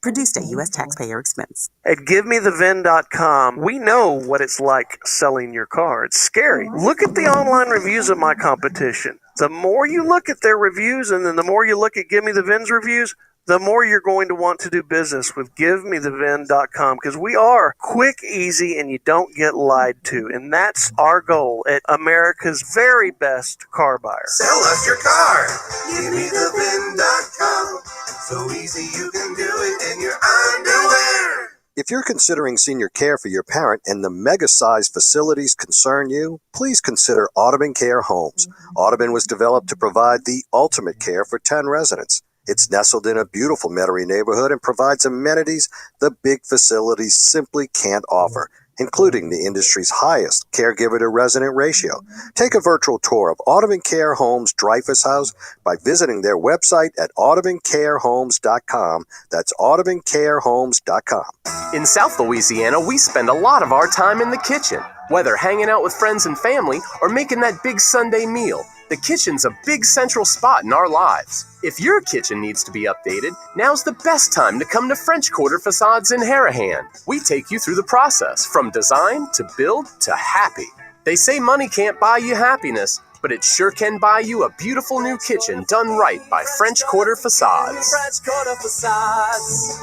Produced at U.S. taxpayer expense. At GiveMeTheVin.com, we know what it's like selling your car. It's scary. Look at the online reviews of my competition. The more you look at their reviews and then the more you look at Give Me the Vin's reviews, the more you're going to want to do business with GiveMeTheVin.com because we are quick, easy, and you don't get lied to. And that's our goal at America's very best car buyer. Sell us your car. GiveMeTheVin.com. So easy you can do it in your underwear. If you're considering senior care for your parent and the mega-sized facilities concern you, please consider Audubon Care Homes. Audubon was developed to provide the ultimate care for 10 residents. It's nestled in a beautiful Metairie neighborhood and provides amenities the big facilities simply can't offer, including the industry's highest caregiver-to-resident ratio. Take a virtual tour of Audubon Care Homes Dreyfus House by visiting their website at auduboncarehomes.com. That's auduboncarehomes.com. In South Louisiana, we spend a lot of our time in the kitchen, whether hanging out with friends and family or making that big Sunday meal. The kitchen's a big central spot in our lives. If your kitchen needs to be updated, now's the best time to come to French Quarter Facades in Harahan. We take you through the process, from design to build to happy. They say money can't buy you happiness, but it sure can buy you a beautiful new kitchen done right by French Quarter Facades. French Quarter Facades.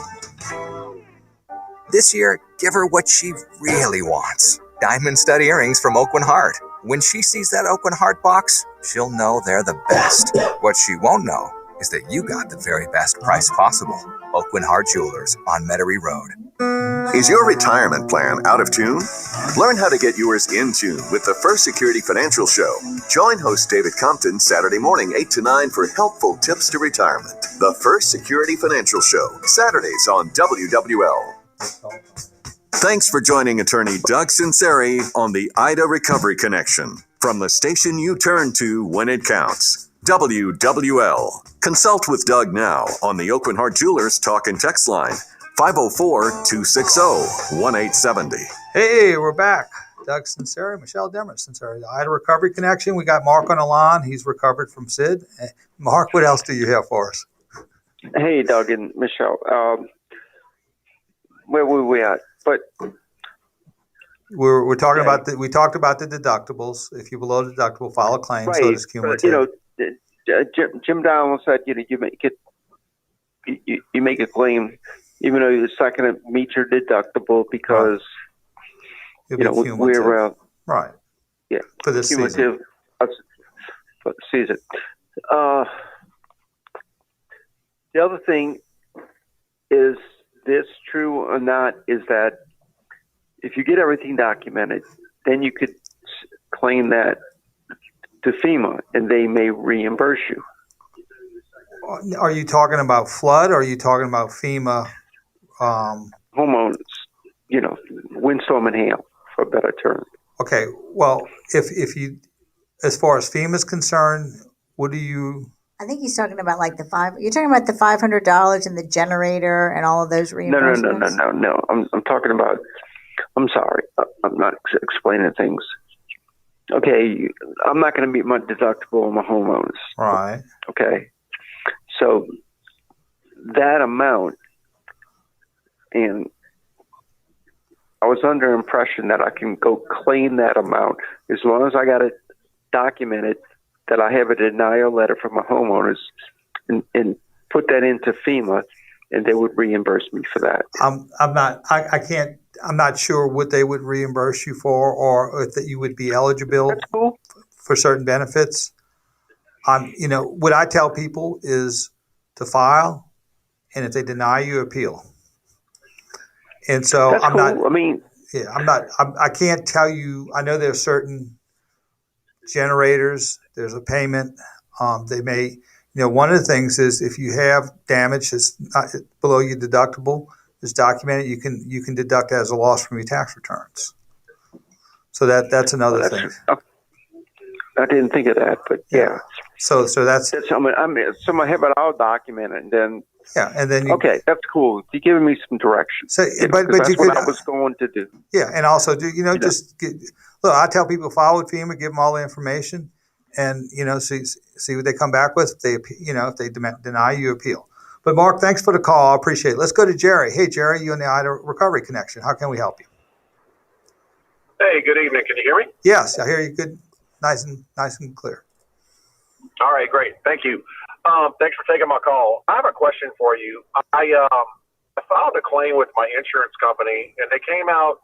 This year, give her what she really wants. Diamond stud earrings from Oakland Heart. When she sees that Oakland Heart box, she'll know they're the best. What she won't know is that you got the very best price possible. Oakland Heart Jewelers on Metairie Road. Is your retirement plan out of tune? Learn how to get yours in tune with the First Security Financial Show. Join host David Compton Saturday morning 8 to 9 for helpful tips to retirement. The First Security Financial Show, Saturdays on WWL. Thanks for joining attorney Doug Sunseri on the Ida Recovery Connection, from the station you turn to when it counts. WWL. Consult with Doug now on the Oakland Heart Jewelers talk and text line, 504-260-1870. Hey, we're back. Doug Sunseri, Michelle Demers Sunseri, the Ida Recovery Connection. We got Mark on the line. He's recovered from Sid. Mark, what else do you have for us? Hey, Doug and Michelle. Where were we at? But We're talking about we talked about the deductibles. If you're below deductible, file a claim. So does cumulative. Jim Dowell said, you make a claim, even though it's not going to meet your deductible because we're right. Yeah, for this season. For the season. The other thing is this true or not is that if you get everything documented, then you could claim that to FEMA and they may reimburse you. Are you talking about flood or are you talking about FEMA? Homeowners, windstorm and hail, for a better term. Okay, well, if you, as far as FEMA is concerned, what do you? I think he's talking about like you're talking about the $500 and the generator and all of those reimbursements? No. I'm talking about, I'm sorry, I'm not explaining things. Okay, I'm not going to meet my deductible on my homeowners. Right. Okay. So that amount, and I was under the impression that I can go claim that amount as long as I got it documented that I have a denial letter from my homeowners and put that into FEMA and they would reimburse me for that. I'm not sure what they would reimburse you for or if that you would be eligible for certain benefits. What I tell people is to file, and if they deny you, appeal. And so That's I'm cool. not, I can't tell you, I know there's certain generators, there's a payment. They may, one of the things is if you have damage that's not below your deductible, is documented, you can deduct that as a loss from your tax returns. So that's another thing. I didn't think of that, but yeah. So that's so I have it all documented, and then and then okay, that's cool. You're giving me some direction. So, but that's you what I was going to do. Yeah, and also just look. I tell people file with FEMA, give them all the information, and see what they come back with. If they deny you, appeal. But Mark, thanks for the call. I appreciate it. Let's go to Jerry. Hey, Jerry, you on the Ida Recovery Connection. How can we help you? Hey, good evening. Can you hear me? Yes, I hear you. Good, nice and clear. All right, great. Thank you. Thanks for taking my call. I have a question for you. I filed a claim with my insurance company, and they came out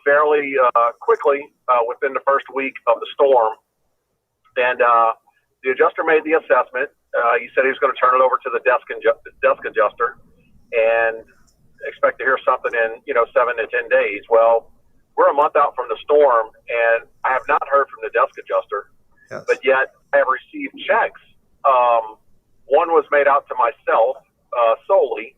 fairly quickly within the first week of the storm. And the adjuster made the assessment. He said he was going to turn it over to the desk adjuster and expect to hear something in 7 to 10 days. Well, we're a month out from the storm, and I have not heard from the desk adjuster. Yes. But yet I have received checks. One was made out to myself solely,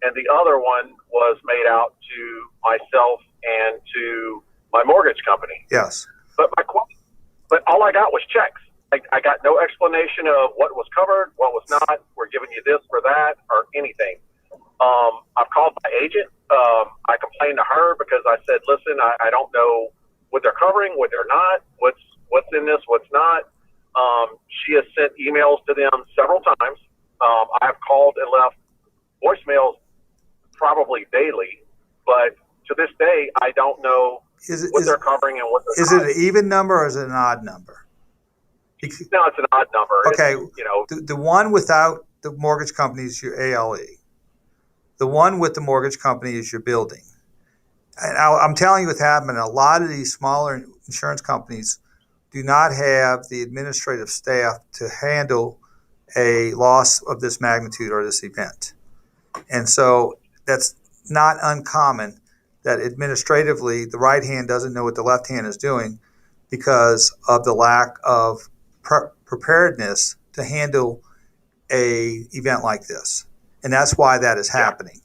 and the other one was made out to myself and to my mortgage company. Yes. But all I got was checks. I got no explanation of what was covered, what was not. We're giving you this for that or anything. I've called my agent. I complained to her because I said, listen, I don't know what they're covering, what they're not, what's in this, what's not. She has sent emails to them several times. I have called and left voicemails probably daily, but to this day, I don't know what they're covering and what they're not. Is it an even number or is it an odd number? No, it's an odd number. Okay, the one without the mortgage company is your ALE. The one with the mortgage company is your building. And I'm telling you what's happening. A lot of these smaller insurance companies do not have the administrative staff to handle a loss of this magnitude or this event. And so that's not uncommon that administratively the right hand doesn't know what the left hand is doing because of the lack of preparedness to handle a event like this. And that's why that is happening.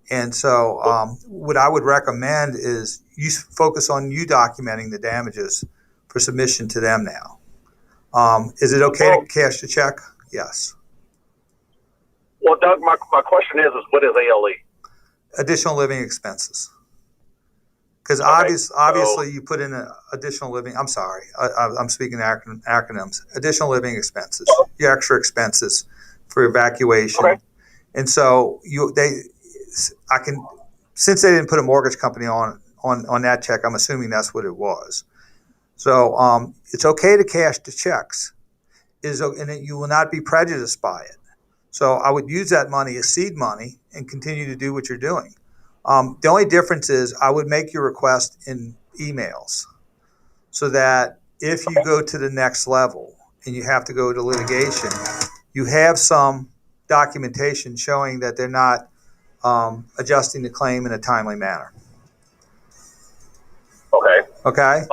And so what I would recommend is you focus on you documenting the damages for submission to them now. Is it okay to cash the check? Yes. Well, Doug, my question is what is ALE? Additional living expenses. Because obviously you put in additional living. I'm sorry, I'm speaking acronyms. Additional living expenses, your extra expenses for evacuation, and so since they didn't put a mortgage company on on that check. I'm assuming that's what it was. So it's okay to cash the checks, and you will not be prejudiced by it. So I would use that money as seed money and continue to do what you're doing. The only difference is I would make your request in emails so that if you go to the next level and you have to go to litigation, you have some documentation showing that they're not adjusting the claim in a timely manner. Okay. Okay?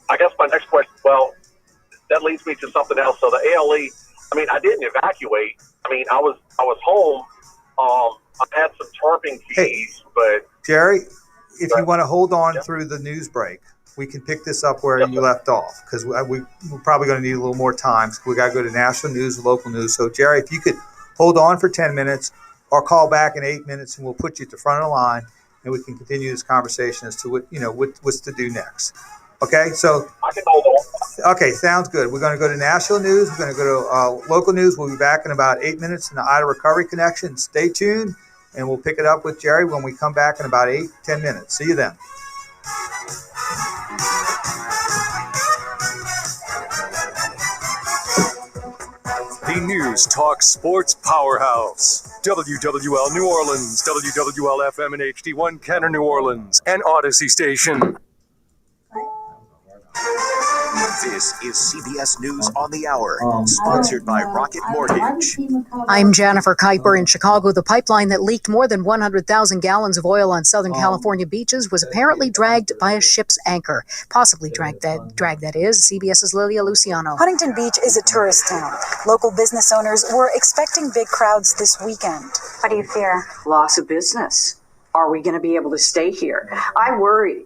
I guess my next question, well, that leads me to something else. So the ALE, I mean, I didn't evacuate. I mean, I was home. I had some tarping fees, but Jerry, if you want to hold on through the news break, we can pick this up where you left off, because we're probably going to need a little more time. We got to go to national news, local news. So, Jerry, if you could hold on for 10 minutes or call back in 8 minutes, and we'll put you at the front of the line, and we can continue this conversation as to what's to do next. Okay, so I can hold on. Okay, sounds good. We're going to go to national news. We're going to go to local news. We'll be back in about 8 minutes in the Ida Recovery Connection. Stay tuned, and we'll pick it up with Jerry when we come back in about 8-10 minutes. See you then. The News Talk Sports Powerhouse. WWL New Orleans, WWL FM and HD1 Kenner New Orleans, and Odyssey Station. This is CBS News on the Hour, sponsored by Rocket Mortgage. I'm Jennifer Kuiper in Chicago. The pipeline that leaked more than 100,000 gallons of oil on Southern California beaches was apparently dragged by a ship's anchor. Possibly dragged, that is. CBS's Lilia Luciano. Huntington Beach is a tourist town. Local business owners were expecting big crowds this weekend. What do you fear? Loss of business. Are we going to be able to stay here? I worry.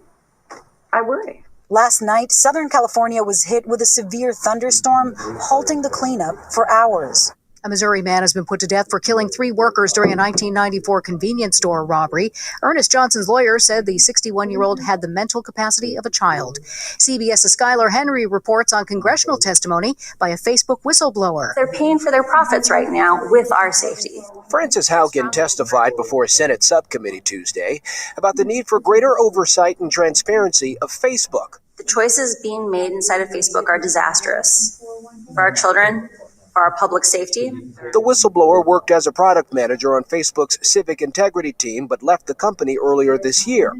Last night, Southern California was hit with a severe thunderstorm, halting the cleanup for hours. A Missouri man has been put to death for killing 3 workers during a 1994 convenience store robbery. Ernest Johnson's lawyer said the 61-year-old had the mental capacity of a child. CBS's Skylar Henry reports on congressional testimony by a Facebook whistleblower. They're paying for their profits right now with our safety. Frances Haugen testified before a Senate subcommittee Tuesday about the need for greater oversight and transparency of Facebook. The choices being made inside of Facebook are disastrous for our children, for our public safety. The whistleblower worked as a product manager on Facebook's civic integrity team, but left the company earlier this year.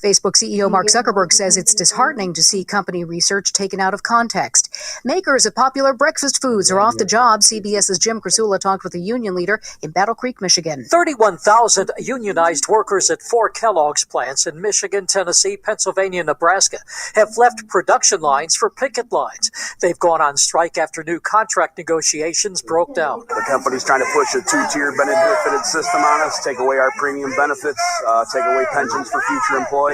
Facebook CEO Mark Zuckerberg says it's disheartening to see company research taken out of context. Makers of popular breakfast foods are off the job. CBS's Jim Krasula talked with a union leader in Battle Creek, Michigan. 31,000 unionized workers at 4 Kellogg's plants in Michigan, Tennessee, Pennsylvania, and Nebraska have left production lines for picket lines. They've gone on strike after new contract negotiations broke down. The company's trying to push a 2-tier benefited system on us, take away our premium benefits, take away pensions for future employees.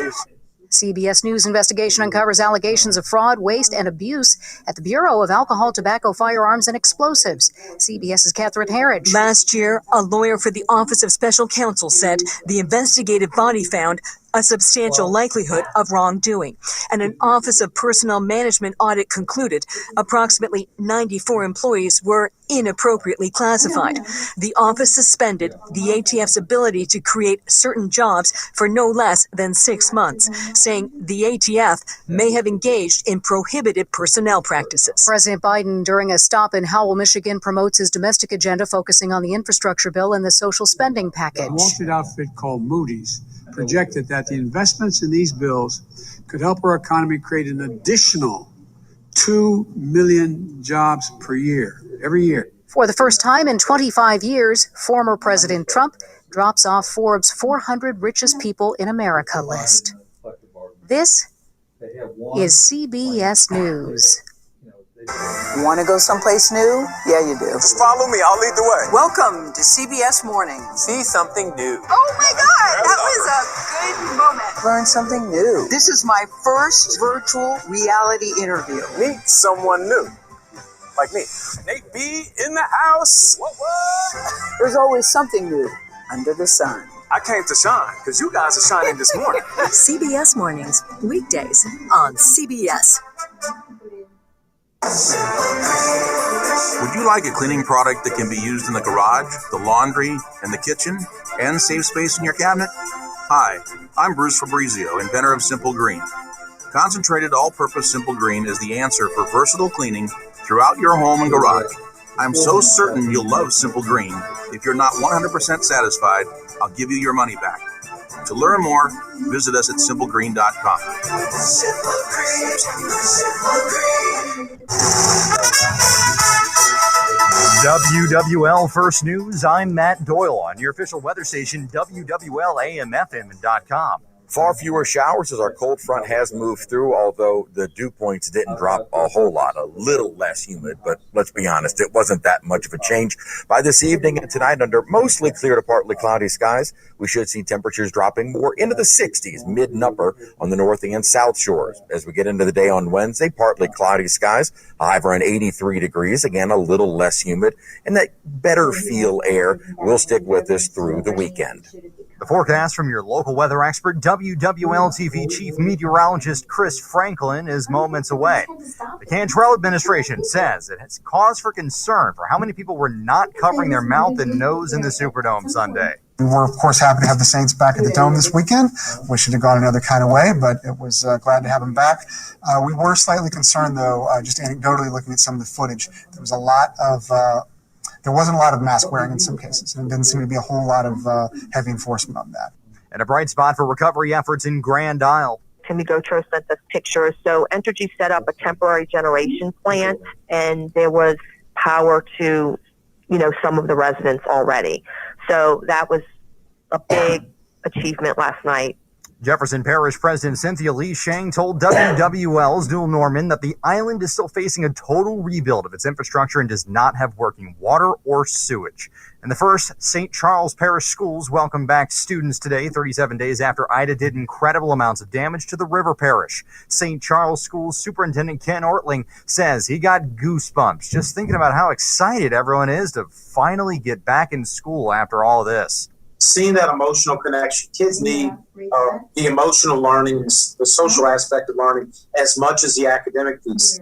CBS News investigation uncovers allegations of fraud, waste, and abuse at the Bureau of Alcohol, Tobacco, Firearms, and Explosives. CBS's Catherine Herridge. Last year, a lawyer for the Office of Special Counsel said the investigative body found a substantial likelihood of wrongdoing, and an Office of Personnel Management audit concluded approximately 94 employees were inappropriately classified. The office suspended the ATF's ability to create certain jobs for no less than 6 months, saying the ATF may have engaged in prohibited personnel practices. President Biden, during a stop in Howell, Michigan, promotes his domestic agenda focusing on the infrastructure bill and the social spending package. A Wall Street outfit called Moody's projected that the investments in these bills could help our economy create an additional 2 million jobs per year, every year. For the first time in 25 years, former President Trump drops off Forbes' 400 richest people in America list. This is CBS News. Want to go someplace new? Yeah, you do. Just follow me. I'll lead the way. Welcome to CBS Mornings. See something new. Oh my God, that was a good moment. Learn something new. This is my first virtual reality interview. Meet someone new. Like me. Nate B in the house. What? There's always something new under the sun. I came to shine because you guys are shining this morning. CBS Mornings, weekdays on CBS. Would you like a cleaning product that can be used in the garage, the laundry, and the kitchen, and save space in your cabinet? Hi, I'm Bruce Fabrizio, inventor of Simple Green. Concentrated all-purpose Simple Green is the answer for versatile cleaning throughout your home and garage. I'm so certain you'll love Simple Green. If you're not 100% satisfied, I'll give you your money back. To learn more, visit us at simplegreen.com. Simple Green, Simple Green. WWL First News, I'm Matt Doyle on your official weather station, WWL-AM-FM.com. Far fewer showers as our cold front has moved through, although the dew points didn't drop a whole lot, a little less humid, but let's be honest, it wasn't that much of a change. By this evening and tonight, under mostly clear to partly cloudy skies, we should see temperatures dropping more into the 60s, mid and upper on the north and south shores. As we get into the day on Wednesday, partly cloudy skies, high around 83 degrees, again, a little less humid, and that better feel air will stick with us through the weekend. The forecast from your local weather expert, WWL-TV Chief Meteorologist Chris Franklin, is moments away. The Cantrell administration says it has cause for concern for how many people were not covering their mouth and nose in the Superdome Sunday. We were, of course, happy to have the Saints back at the Dome this weekend. Wish it had gone another kind of way, but it was glad to have them back. We were slightly concerned, though, just anecdotally looking at some of the footage. There wasn't a lot of mask wearing in some cases, and it didn't seem to be a whole lot of heavy enforcement of that. And a bright spot for recovery efforts in Grand Isle. Timmy Gotro sent us pictures. So Entergy set up a temporary generation plant, and there was power to, some of the residents already. So that was a big achievement last night. Jefferson Parish President Cynthia Lee Shang told WWL's Newell Norman that the island is still facing a total rebuild of its infrastructure and does not have working water or sewage. And the first St. Charles Parish schools welcomed back students today, 37 days after Ida did incredible amounts of damage to the River Parish. St. Charles Schools Superintendent Ken Ortling says he got goosebumps just thinking about how excited everyone is to finally get back in school after all of this. Seeing that emotional connection, kids need the emotional learning, the social aspect of learning as much as the academic piece.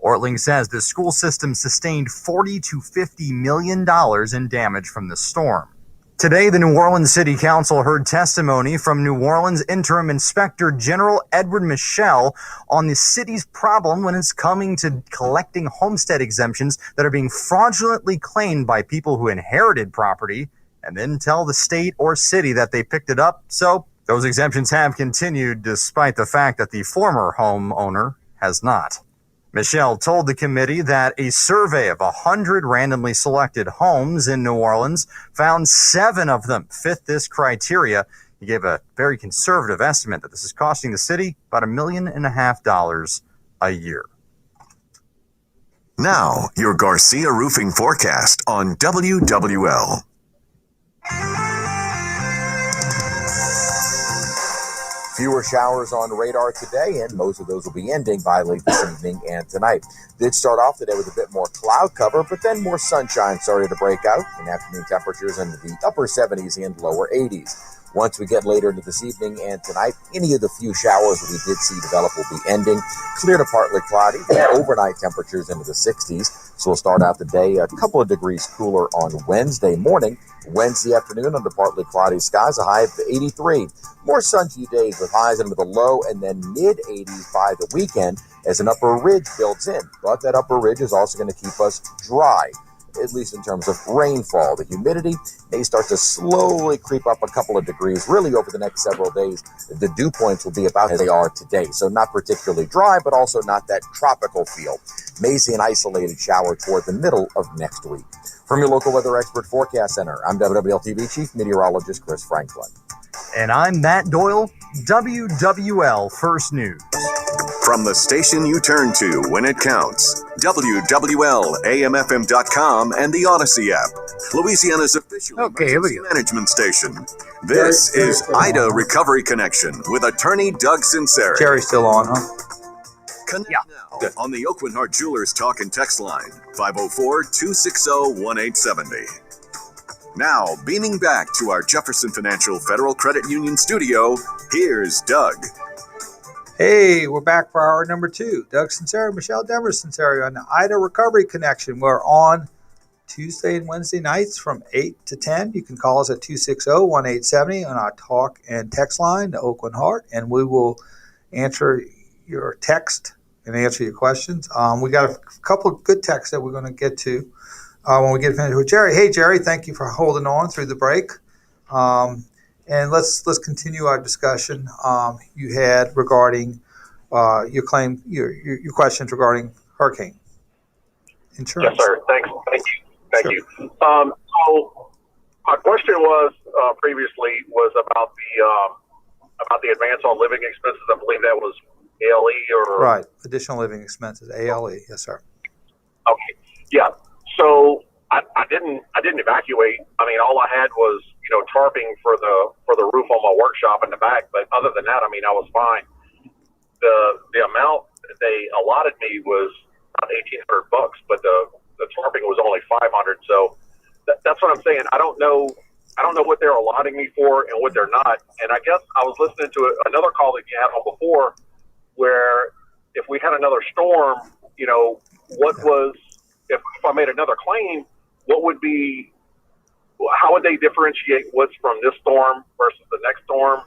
Ortling says the school system sustained $40 to $50 million in damage from the storm. Today, the New Orleans City Council heard testimony from New Orleans Interim Inspector General Edward Michel on the city's problem when it's coming to collecting homestead exemptions that are being fraudulently claimed by people who inherited property and then tell the state or city that they picked it up. So those exemptions have continued despite the fact that the former homeowner has not. Michelle told the committee that a survey of 100 randomly selected homes in New Orleans found 7 of them fit this criteria. He gave a very conservative estimate that this is costing the city about $1.5 million a year. Now, your Garcia Roofing forecast on WWL. Fewer showers on radar today, and most of those will be ending by late this evening and tonight. Did start off the day with a bit more cloud cover, but then more sunshine started to break out, and afternoon temperatures into the upper 70s and lower 80s. Once we get later into this evening and tonight, any of the few showers that we did see develop will be ending. Clear to partly cloudy, with overnight temperatures into the 60s. So we'll start out the day a couple of degrees cooler on Wednesday morning. Wednesday afternoon under partly cloudy skies, a high of 83. More sunny days with highs into the low and then mid-80s by the weekend as an upper ridge builds in. But that upper ridge is also going to keep us dry, at least in terms of rainfall. The humidity may start to slowly creep up a couple of degrees. Really, over the next several days, the dew points will be about as they are today. So not particularly dry, but also not that tropical feel. May see an isolated shower toward the middle of next week. From your local weather expert forecast center, I'm WWL-TV Chief Meteorologist Chris Franklin. And I'm Matt Doyle, WWL First News. From the station you turn to when it counts, WWL-AM-FM.com and the Odyssey app, Louisiana's official emergency management station. This is Ida Recovery Connection with attorney Doug Sunseri. Jerry's still on, huh? Connect now on the Oakland Heart Jewelers talk and text line, 504-260-1870. Now, beaming back to our Jefferson Financial Federal Credit Union studio, here's Doug. Hey, we're back for hour number 2. Doug Sunseri, Michelle Demers Sunseri on the Ida Recovery Connection. We're on Tuesday and Wednesday nights from 8 to 10. You can call us at 260-1870 on our talk and text line, the Oakland Heart, and we will answer your text and answer your questions. We got a couple of good texts that we're going to get to when we get finished with Jerry. Hey, Jerry, thank you for holding on through the break. And let's continue our discussion you had regarding your claim, your questions regarding hurricane insurance. Yes, sir. Thank you. So my question was previously was about the advance on living expenses. I believe that was ALE or right. Additional living expenses, ALE. Yes, sir. Okay. Yeah. So I didn't evacuate. I mean, all I had was tarping for the roof on my workshop in the back. But other than that, I mean, I was fine. The amount they allotted me was about $1,800, but the tarping was only $500. So that's what I'm saying. I don't know what they're allotting me for and what they're not. And I guess I was listening to another call that you had on before, where if we had another storm, if I made another claim, how would they differentiate what's from this storm versus the next storm?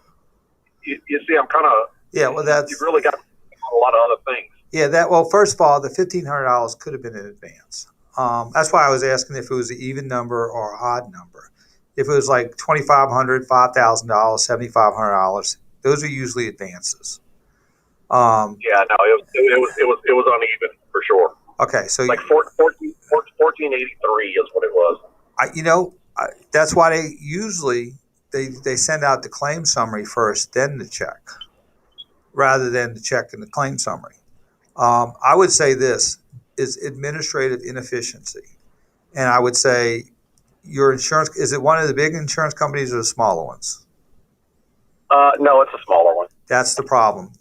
You see, I'm kind of you've really got a lot of other things. Yeah, well, first of all, the $1,500 could have been in advance. That's why I was asking if it was an even number or an odd number. If it was like $2,500, $5,000, $7,500, those are usually advances. It was uneven for sure. Okay, so like 1483 is what it was. That's why they usually they send out the claim summary first, then the check, rather than the check and the claim summary. I would say this is administrative inefficiency, and I would say your insurance, is it one of the big insurance companies or the smaller ones? No, it's a smaller one. That's the problem.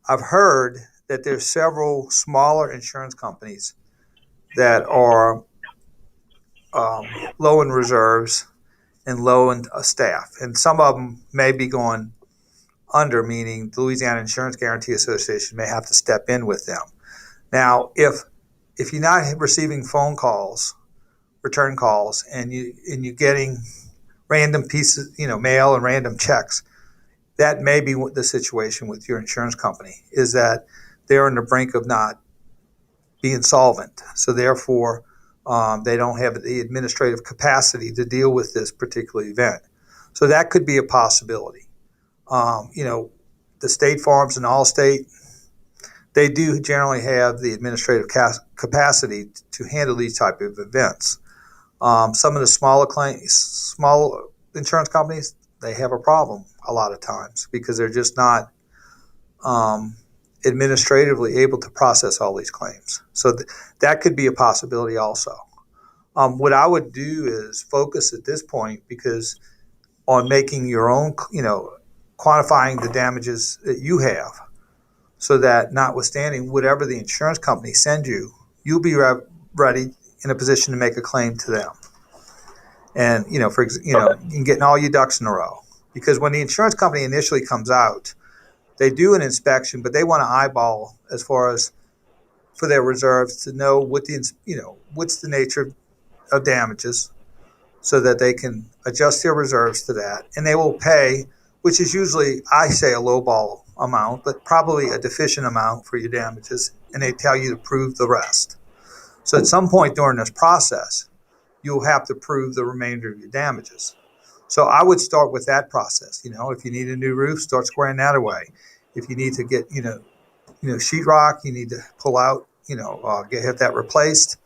I've heard that there's several smaller insurance companies that are low in reserves and low in staff, and some of them may be going under, meaning the Louisiana Insurance Guarantee Association may have to step in with them. Now, if you're not receiving phone calls, return calls, and you're getting random pieces, mail and random checks, that may be the situation with your insurance company, is that they're on the brink of not being solvent. So therefore, they don't have the administrative capacity to deal with this particular event. So that could be a possibility. The state farms and Allstate, they do generally have the administrative capacity to handle these type of events. Some of the small insurance companies, they have a problem a lot of times because they're just not administratively able to process all these claims. So that could be a possibility also. What I would do is focus at this point on making your own, quantifying the damages that you have, so that notwithstanding whatever the insurance company sends you, you'll be ready in a position to make a claim to them. And, and getting all your ducks in a row. Because when the insurance company initially comes out, they do an inspection, but they want to eyeball as far as for their reserves to know what's the nature of damages, so that they can adjust their reserves to that. And they will pay, which is usually, I say, a lowball amount, but probably a deficient amount for your damages, and they tell you to prove the rest. So at some point during this process, you'll have to prove the remainder of your damages. So I would start with that process. If you need a new roof, start squaring that away. If you need to get, sheetrock, you need to pull out, have that replaced,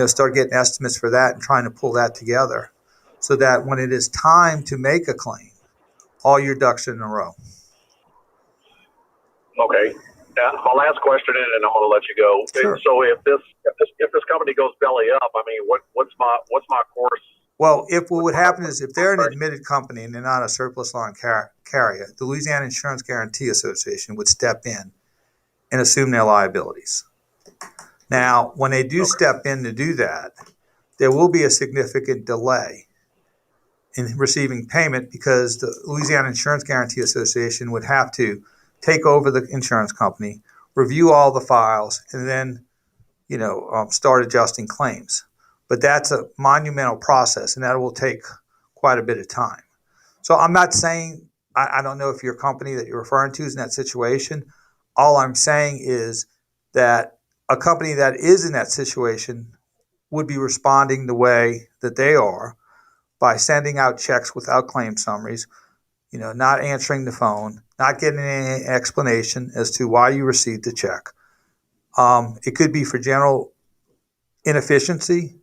start getting estimates for that and trying to pull that together, so that when it is time to make a claim, all your ducks are in a row. Okay. My last question, and then I'm going to let you go. Sure. So if this company goes belly up, I mean, what's my course? Well, what would happen is, if they're an admitted company and they're not a surplus line carrier, the Louisiana Insurance Guarantee Association would step in and assume their liabilities. Now, when they do step in to do that, there will be a significant delay in receiving payment, because the Louisiana Insurance Guarantee Association would have to take over the insurance company, review all the files, and then, start adjusting claims. But that's a monumental process, and that will take quite a bit of time. So I'm not saying, I don't know if your company that you're referring to is in that situation. All I'm saying is that a company that is in that situation would be responding the way that they are by sending out checks without claim summaries, not answering the phone, not getting any explanation as to why you received the check. It could be for general inefficiency,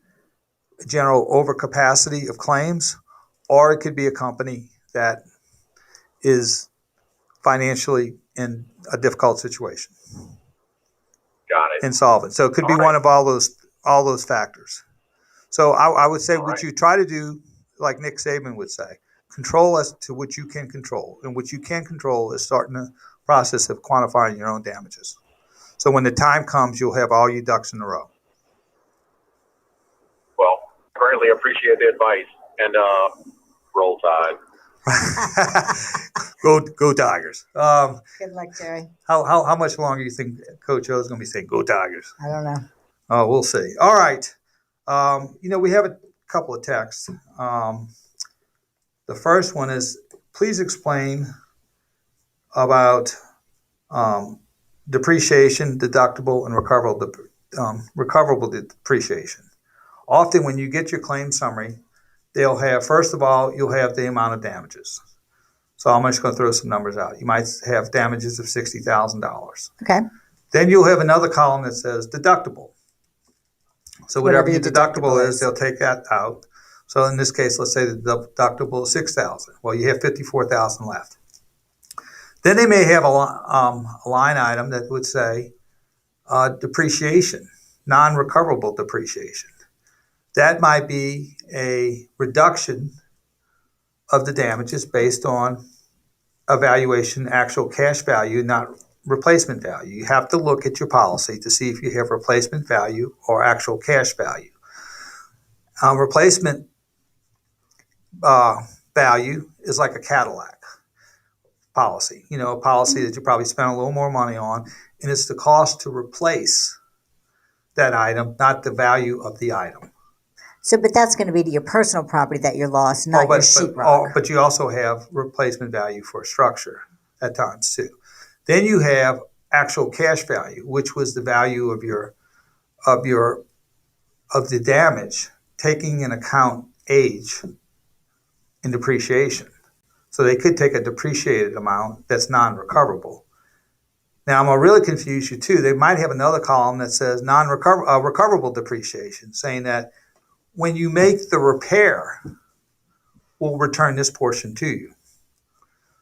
general overcapacity of claims, or it could be a company that is financially in a difficult situation. Got it. Insolvent. So it could be one of all those factors. So I would say what you try to do, like Nick Saban would say, control as to what you can control. And what you can control is starting the process of quantifying your own damages. So when the time comes, you'll have all your ducks in a row. Well, greatly appreciate the advice, and roll Tide. Go Tigers. Good luck, Jerry. How much longer do you think Coach O is going to be saying "Go Tigers"? I don't know. Oh, we'll see. All right. We have a couple of texts. The first one is, please explain about depreciation, deductible, and recoverable depreciation. Often when you get your claim summary, they'll have, first of all, you'll have the amount of damages. So I'm just going to throw some numbers out. You might have damages of $60,000. Okay. Then you'll have another column that says deductible. So whatever your deductible is, they'll take that out. So in this case, let's say the deductible is $6,000. Well, you have $54,000 left. Then they may have a line item that would say depreciation, non-recoverable depreciation. That might be a reduction of the damages based on evaluation, actual cash value, not replacement value. You have to look at your policy to see if you have replacement value or actual cash value. Replacement value is like a Cadillac policy, a policy that you probably spent a little more money on, and it's the cost to replace that item, not the value of the item. So, but that's going to be to your personal property that you lost, not your sheetrock. But you also have replacement value for a structure at times too. Then you have actual cash value, which was the value of the damage, taking into account age and depreciation. So they could take a depreciated amount that's non-recoverable. Now I'm gonna really confuse you too. They might have another column that says recoverable depreciation, saying that when you make the repair, we'll return this portion to you.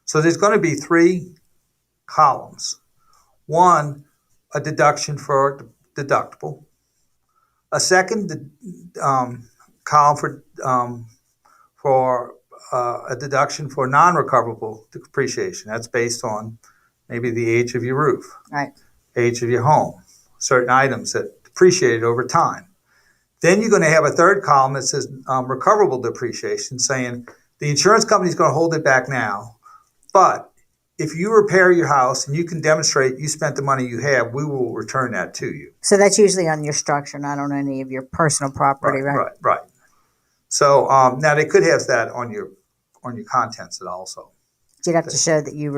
So there's going to be three columns. One, a deduction for deductible. A second column for a deduction for non-recoverable depreciation. That's based on maybe the age of your roof, right, age of your home, certain items that depreciated over time. Then you're going to have a third column that says recoverable depreciation, saying the insurance company is going to hold it back now, but if you repair your house and you can demonstrate you spent the money you have, we will return that to you. So that's usually on your structure, not on any of your personal property, right? Right. So now they could have that on your contents also. You'd have to show that you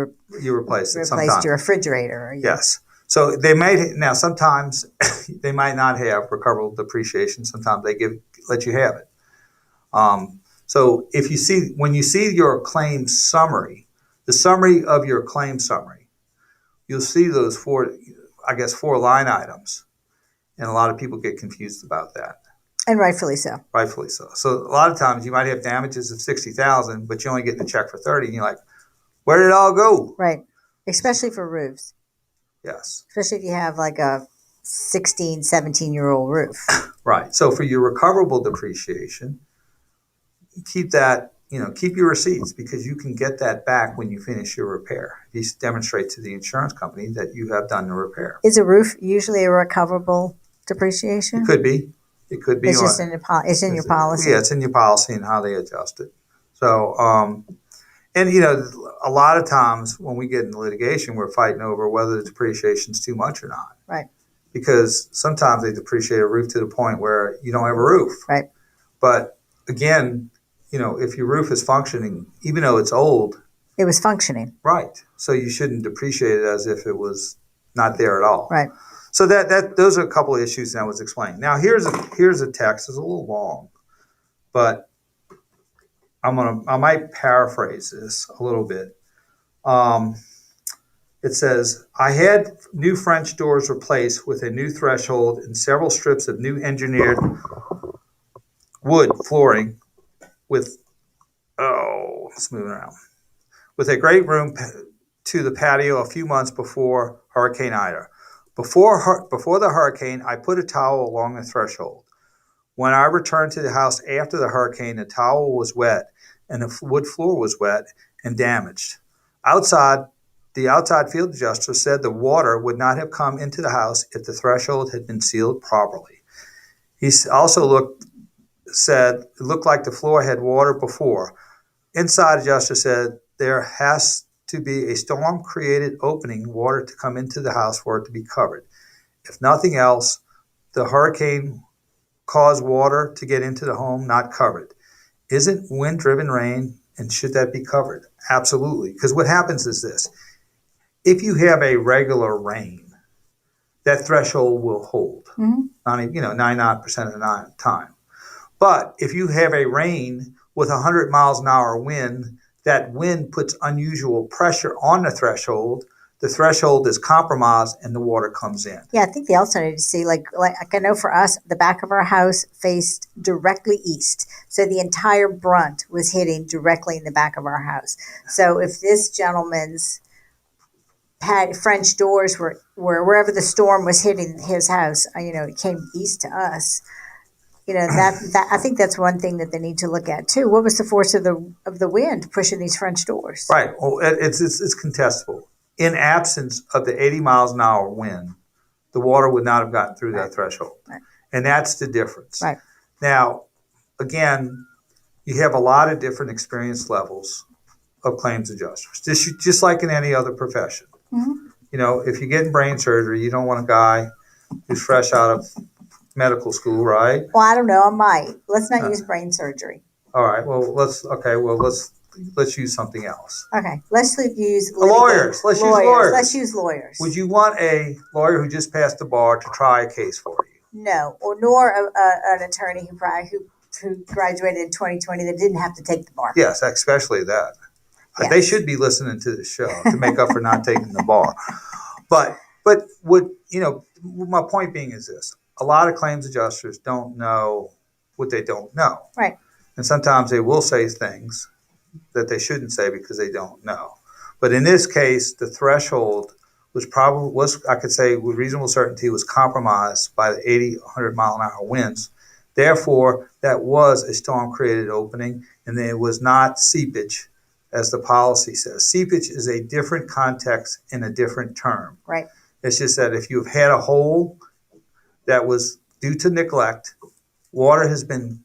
replaced your refrigerator. Or yes. So they may now sometimes they might not have recoverable depreciation. Sometimes they let you have it. So when you see your claim summary, the summary of your claim summary, you'll see those four line items, and a lot of people get confused about that. And rightfully so. Rightfully so. So a lot of times you might have damages of $60,000, but you're only getting a check for $30,000, and you're like, where did it all go? Right. Especially for roofs. Yes. Especially if you have like a 16, 17-year-old roof. Right. So for your recoverable depreciation, keep that, keep your receipts, because you can get that back when you finish your repair. You demonstrate to the insurance company that you have done the repair. Is a roof usually a recoverable depreciation? It could be. It could be. It's just in your policy. Yeah, it's in your policy and how they adjust it. So, a lot of times when we get into litigation, we're fighting over whether the depreciation is too much or not. Right. because sometimes they depreciate a roof to the point where you don't have a roof. Right. But again, if your roof is functioning, even though it's old, it was functioning. Right. So you shouldn't depreciate it as if it was not there at all. Right. So those are a couple of issues that was explained. Now here's a text. It's a little long, but I might paraphrase this a little bit. It says, I had new French doors replaced with a new threshold and several strips of new engineered wood flooring with a great room to the patio a few months before Hurricane Ida. Before the hurricane, I put a towel along the threshold. When I returned to the house after the hurricane, the towel was wet and the wood floor was wet and damaged. The outside field adjuster said the water would not have come into the house if the threshold had been sealed properly. He also said it looked like the floor had water before. Inside adjuster said there has to be a storm-created opening, water to come into the house for it to be covered. If nothing else, the hurricane caused water to get into the home, not covered. Isn't wind-driven rain, and should that be covered? Absolutely. Because what happens is this. If you have a regular rain, that threshold will hold, 99% of the time. But if you have a rain with 100 miles an hour wind, that wind puts unusual pressure on the threshold is compromised and the water comes in. Yeah, I think they also need to see, like I know for us, the back of our house faced directly east. So the entire brunt was hitting directly in the back of our house. So if this gentleman's French doors were wherever the storm was hitting his house, it came east to us. That I think that's one thing that they need to look at too. What was the force of the wind pushing these French doors? Right. Well, it's contestable. In absence of the 80 miles an hour wind, the water would not have gotten through that threshold. Right. And that's the difference. Right. Now, again, you have a lot of different experience levels of claims adjusters, just like in any other profession. Mm-hmm. If you're getting brain surgery, you don't want a guy who's fresh out of medical school, right? Well, I don't know. I might. Let's not use brain surgery. All right. Well, let's use something else. Okay. Let's use lawyers. Let's use lawyers. Let's use lawyers. Would you want a lawyer who just passed the bar to try a case for you? No, nor an attorney who graduated in 2020 that didn't have to take the bar. Yes, especially that. Yes. They should be listening to the show to make up for not taking the bar. But my point being is this. A lot of claims adjusters don't know what they don't know. Right. And sometimes they will say things that they shouldn't say because they don't know. But in this case, the threshold was I could say with reasonable certainty was compromised by the 80, 100 mile an hour winds. Therefore, that was a storm created opening, and it was not seepage, as the policy says. Seepage is a different context in a different term. Right. It's just that if you've had a hole that was due to neglect, water has been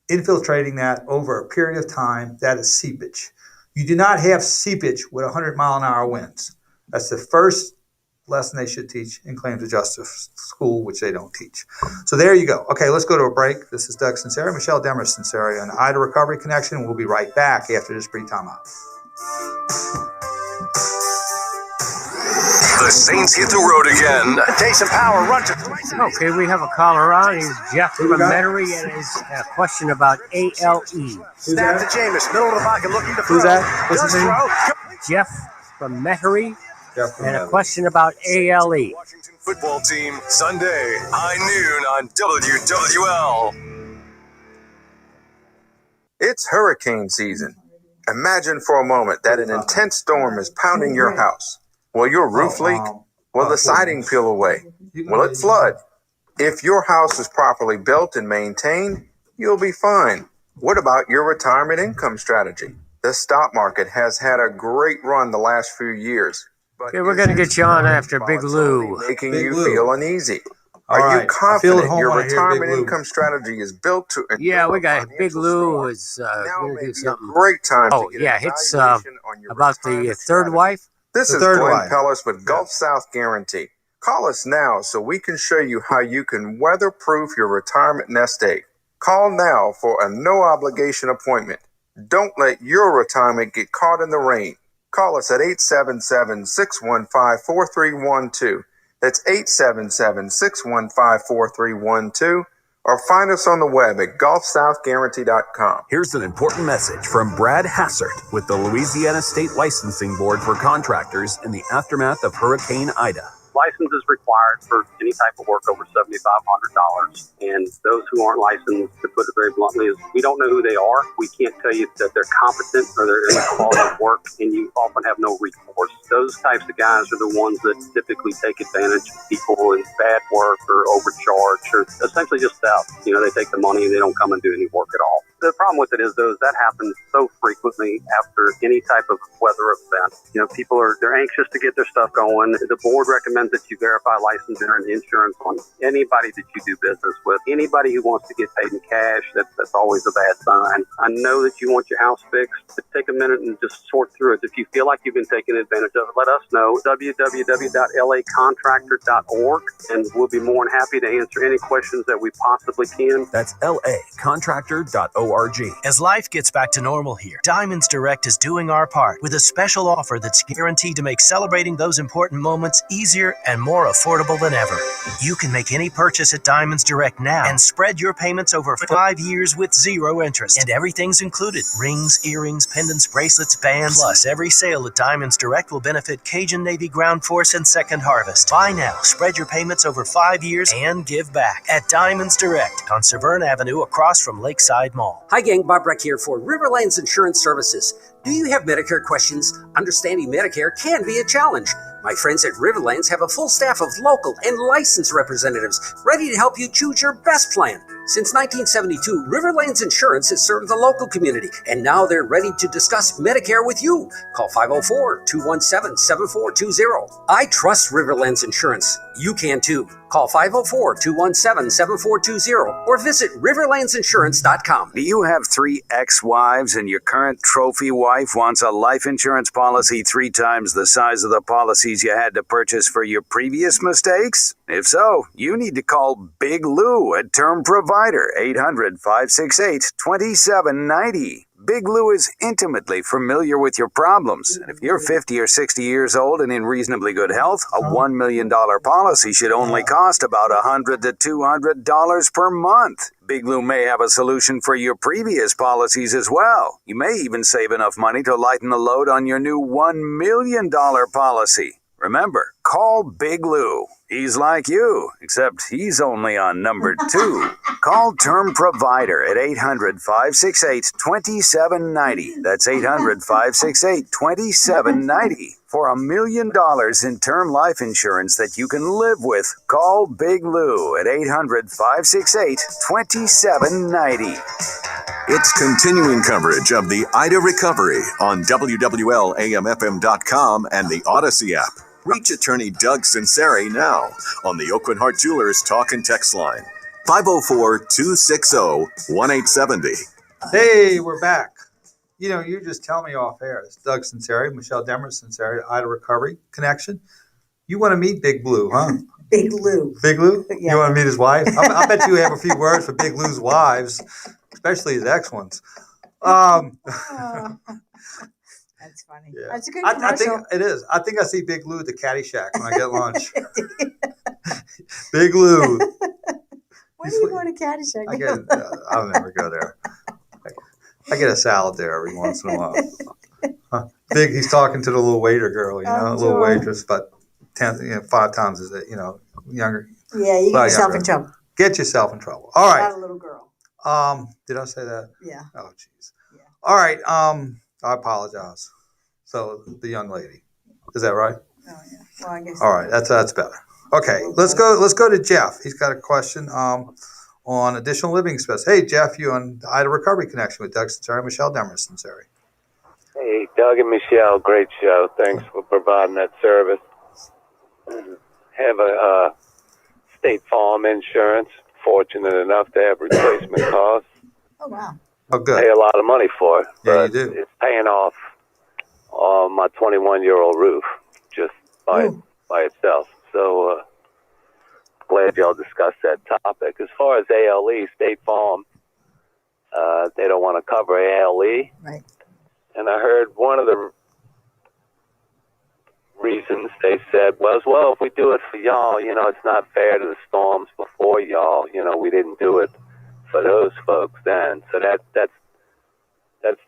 infiltrating that over a period of time, that is seepage. You do not have seepage with 100 mile an hour winds. That's the first lesson they should teach in claims adjuster school, which they don't teach. So there you go. Okay, let's go to a break. This is Doug Sunseri, Michelle Demers-Sunseri on Ida Recovery Connection. We'll be right back after this brief time out. The Saints hit the road again. Take some power, run to. Okay, we have a caller on. He's Jeff from Metairie, and his question about ALE. Snap to Jameis, middle of the pocket, looking to throw. Who's that? What's his name? Jeff from Metairie, and a question about ALE. Washington football team, Sunday, high noon on WWL. It's hurricane season. Imagine for a moment that an intense storm is pounding your house. Will your roof leak? Will the siding peel away? Will it flood? If your house is properly built and maintained, you'll be fine. What about your retirement income strategy? The stock market has had a great run the last few years. Okay, we're going to get you on after Big Lou. Making you feel uneasy. Are you confident your retirement income strategy is built to... Yeah, we got Big Lou is going to do something. Great time to get it's about the third wife. This is Glenn Pellis with Gulf South Guarantee. Call us now so we can show you how you can weatherproof your retirement nest egg. Call now for a no-obligation appointment. Don't let your retirement get caught in the rain. Call us at 877-615-4312. That's 877-615-4312. Or find us on the web at golfsouthguarantee.com. Here's an important message from Brad Hassert with the Louisiana State Licensing Board for Contractors in the aftermath of Hurricane Ida. License is required for any type of work over $7,500. And those who aren't licensed, to put it very bluntly, is we don't know who they are. We can't tell you that they're competent or they're in the quality of work, and you often have no recourse. Those types of guys are the ones that typically take advantage of people in bad work or overcharge or essentially just theft. You know, they take the money and they don't come and do any work at all. The problem with it is, though, that happens so frequently after any type of weather event. You know, they're anxious to get their stuff going. The board recommends that you verify licensure and insurance on anybody that you do business with. Anybody who wants to get paid in cash, that's always a bad sign. I know that you want your house fixed, but take a minute and just sort through it. If you feel like you've been taken advantage of, let us know. www.lacontractor.org, and we'll be more than happy to answer any questions that we possibly can. That's lacontractor.org. As life gets back to normal here, Diamonds Direct is doing our part with a special offer that's guaranteed to make celebrating those important moments easier and more affordable than ever. You can make any purchase at Diamonds Direct now and spread your payments over 5 years with 0 interest. And everything's included: rings, earrings, pendants, bracelets, bands. Plus, every sale at Diamonds Direct will benefit Cajun Navy Ground Force and Second Harvest. Buy now, spread your payments over 5 years, and give back at Diamonds Direct on Severn Avenue across from Lakeside Mall. Hi gang, Bob Breck here for Riverlands Insurance Services. Do you have Medicare questions? Understanding Medicare can be a challenge. My friends at Riverlands have a full staff of local and licensed representatives ready to help you choose your best plan. Since 1972, Riverlands Insurance has served the local community, and now they're ready to discuss Medicare with you. Call 504-217-7420. I trust Riverlands Insurance. You can too. Call 504-217-7420 or visit riverlandsinsurance.com. Do you have 3 ex-wives and your current trophy wife wants a life insurance policy 3 times the size of the policies you had to purchase for your previous mistakes? If so, you need to call Big Lou at Term Provider, 800-568-2790. Big Lou is intimately familiar with your problems, and if you're 50 or 60 years old and in reasonably good health, a $1 million policy should only cost about $100 to $200 per month. Big Lou may have a solution for your previous policies as well. You may even save enough money to lighten the load on your new $1 million policy. Remember, call Big Lou. He's like you, except he's only on number 2. Call Term Provider at 800-568-2790. That's 800-568-2790. For $1 million in term life insurance that you can live with, call Big Lou at 800-568-2790. It's continuing coverage of the Ida recovery on WWL-AMFM.com and the Odyssey app. Reach attorney Doug Sunseri now on the Oakland Heart Jewelers Talk and Text line, 504-260-1870. Hey, we're back. You know, you just tell me off air. It's Doug Sunseri, Michelle Demers Sunseri, Ida Recovery Connection. You want to meet Big Blue, huh? Big Lou. Big Lou? Yeah. You want to meet his wife? I bet you have a few words for Big Lou's wives, especially his ex-ones. That's funny. Yeah. That's a good I commercial. think it is. I think I see Big Lou at the Caddyshack when I get lunch. Big Lou. When are you going to Caddyshack? I'll never go there. I get a salad there every once in a while. Big, he's talking to the little waiter girl, a little waitress, but 5 times as younger. Yeah, you get yourself in trouble. Get yourself in trouble. All right. Not a little girl. Did I say that? Yeah. Oh, jeez. Yeah. All right. I apologize. So the young lady, is that right? Oh yeah. Well, I guess. All right. That's better. Okay. Let's go to Jeff. He's got a question on additional living expenses. Hey, Jeff, you on the Ida Recovery Connection with Doug Sunseri, Michelle Demers Sunseri. Hey, Doug and Michelle, great show. Thanks for providing that service. Have a State Farm insurance. Fortunate enough to have replacement costs. Oh wow. Oh, good. Pay a lot of money for it. Yeah, but you do. It's paying off my 21-year-old roof just by itself. So glad y'all discussed that topic. As far as ALE, State Farm, they don't want to cover ALE. Right. And I heard one of the reasons they said was, well, if we do it for y'all, you know, it's not fair to the storms before y'all. You know, we didn't do it for those folks then. So that's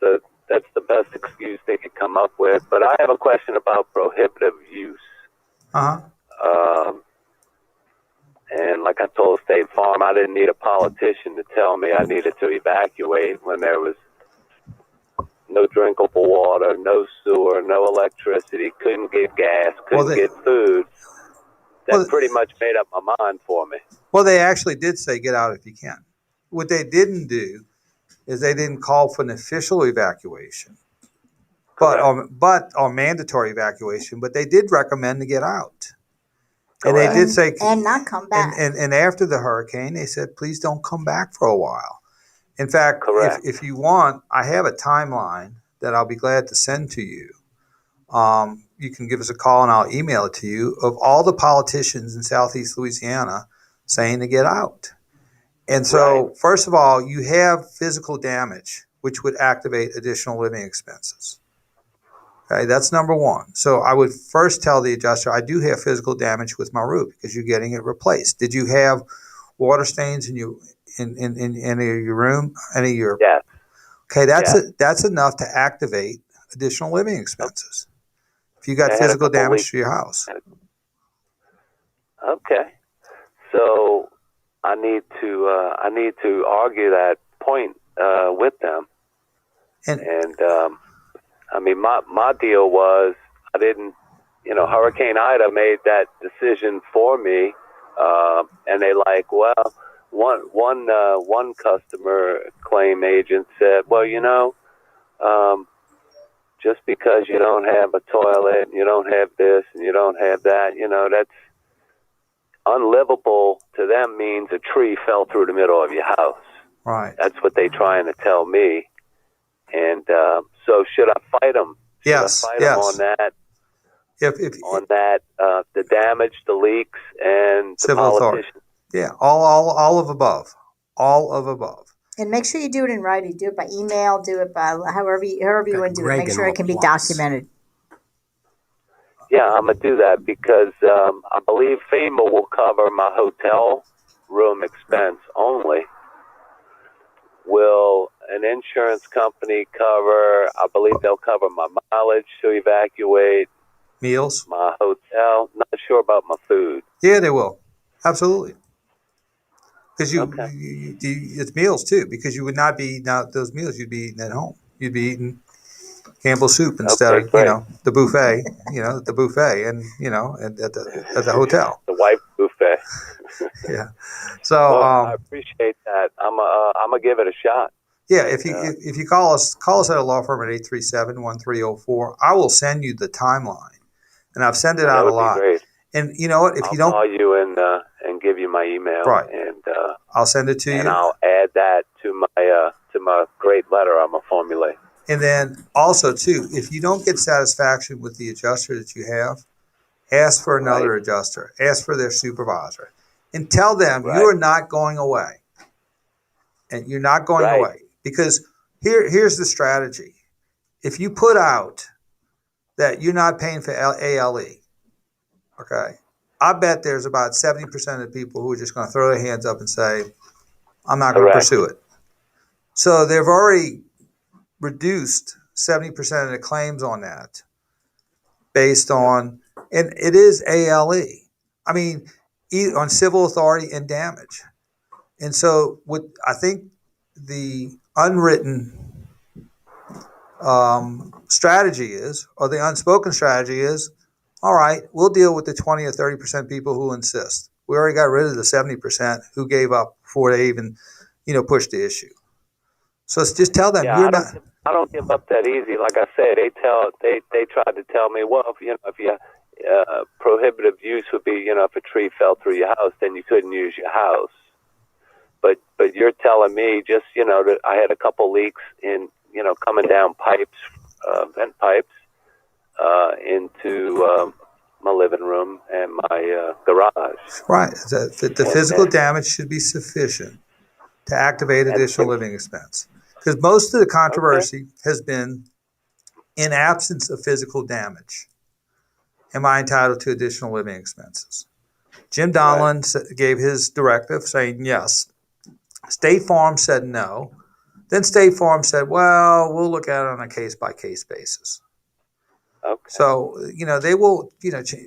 the best excuse they could come up with. But I have a question about prohibitive use. And like I told State Farm, I didn't need a politician to tell me I needed to evacuate when there was no drinkable water, no sewer, no electricity, couldn't get gas, couldn't get food. That pretty much made up my mind for me. Well, they actually did say get out if you can. What they didn't do is they didn't call for an official evacuation, but mandatory evacuation. But they did recommend to get out. And they did say, and not come back. And after the hurricane, they said, please don't come back for a while. In fact, if you want, I have a timeline that I'll be glad to send to you. You can give us a call and I'll email it to you of all the politicians in Southeast Louisiana saying to get out. And so, first of all, you have physical damage, which would activate additional living expenses. Okay, that's number one. So I would first tell the adjuster, I do have physical damage with my roof because you're getting it replaced. Did you have water stains in any of your room? Any of your? Yes. Okay, that's enough to activate additional living expenses. If you got physical damage to your house. Okay. So I need to argue that point with them. And I mean, my deal was I didn't, you know, Hurricane Ida made that decision for me, and they like, well, one customer claim agent said, well, you know, just because you don't have a toilet, and you don't have this, and you don't have that, you know, that's unlivable to them means a tree fell through the middle of your house. Right. That's what they're trying to tell me. And so should I fight them? Yes. Fight them on that? On that, the damage, the leaks, and the civil authority. Yeah, all of above. All of above. And make sure you do it in writing. Do it by email. Do it by however you want to do it. Make sure it can be documented. Yeah, I'm going to do that because I believe FEMA will cover my hotel room expense only. Will an insurance company cover, I believe they'll cover my mileage to evacuate. Meals? My hotel. Not sure about my food. Yeah, they will. Absolutely. Because it's meals too, because you would not be eating out those meals, you'd be eating at home. You'd be eating Campbell's soup instead of, you know, the buffet, and, you know, at the hotel. The white buffet. Yeah. So I appreciate that. I'm gonna give it a shot. Yeah, if you call us at a law firm at 837-1304, I will send you the timeline. And I've sent it out a lot. Great. And you know what? If I'll you don't call you and give you my email. Right. And I'll send it to you. And I'll add that to my great letter I'm gonna formulate. And then also too, if you don't get satisfaction with the adjuster that you have, ask for another adjuster. Ask for their supervisor. And tell them you are not going away. And you're not going away. Because here's the strategy. If you put out that you're not paying for ALE, okay, I bet there's about 70% of the people who are just going to throw their hands up and say, I'm not going to pursue it. So they've already reduced 70% of the claims on that based on, and it is ALE. I mean, on civil authority and damage. And so what I think the unwritten strategy is, or the unspoken strategy is, all right, we'll deal with the 20 or 30% people who insist. We already got rid of the 70% who gave up before they even, pushed the issue. So it's just tell them you're not. I don't give up that easy. Like I said, they tried to tell me, well, if you prohibitive use would be, if a tree fell through your house, then you couldn't use your house. But you're telling me just, that I had a couple leaks in, coming down pipes, vent pipes, into my living room and my garage. Right. The physical damage should be sufficient to activate additional living expense. Because most of the controversy has been in absence of physical damage. Am I entitled to additional living expenses? Jim Donlin gave his directive saying yes. State Farm said no. Then State Farm said, well, we'll look at it on a case-by-case basis. Okay. So, they will,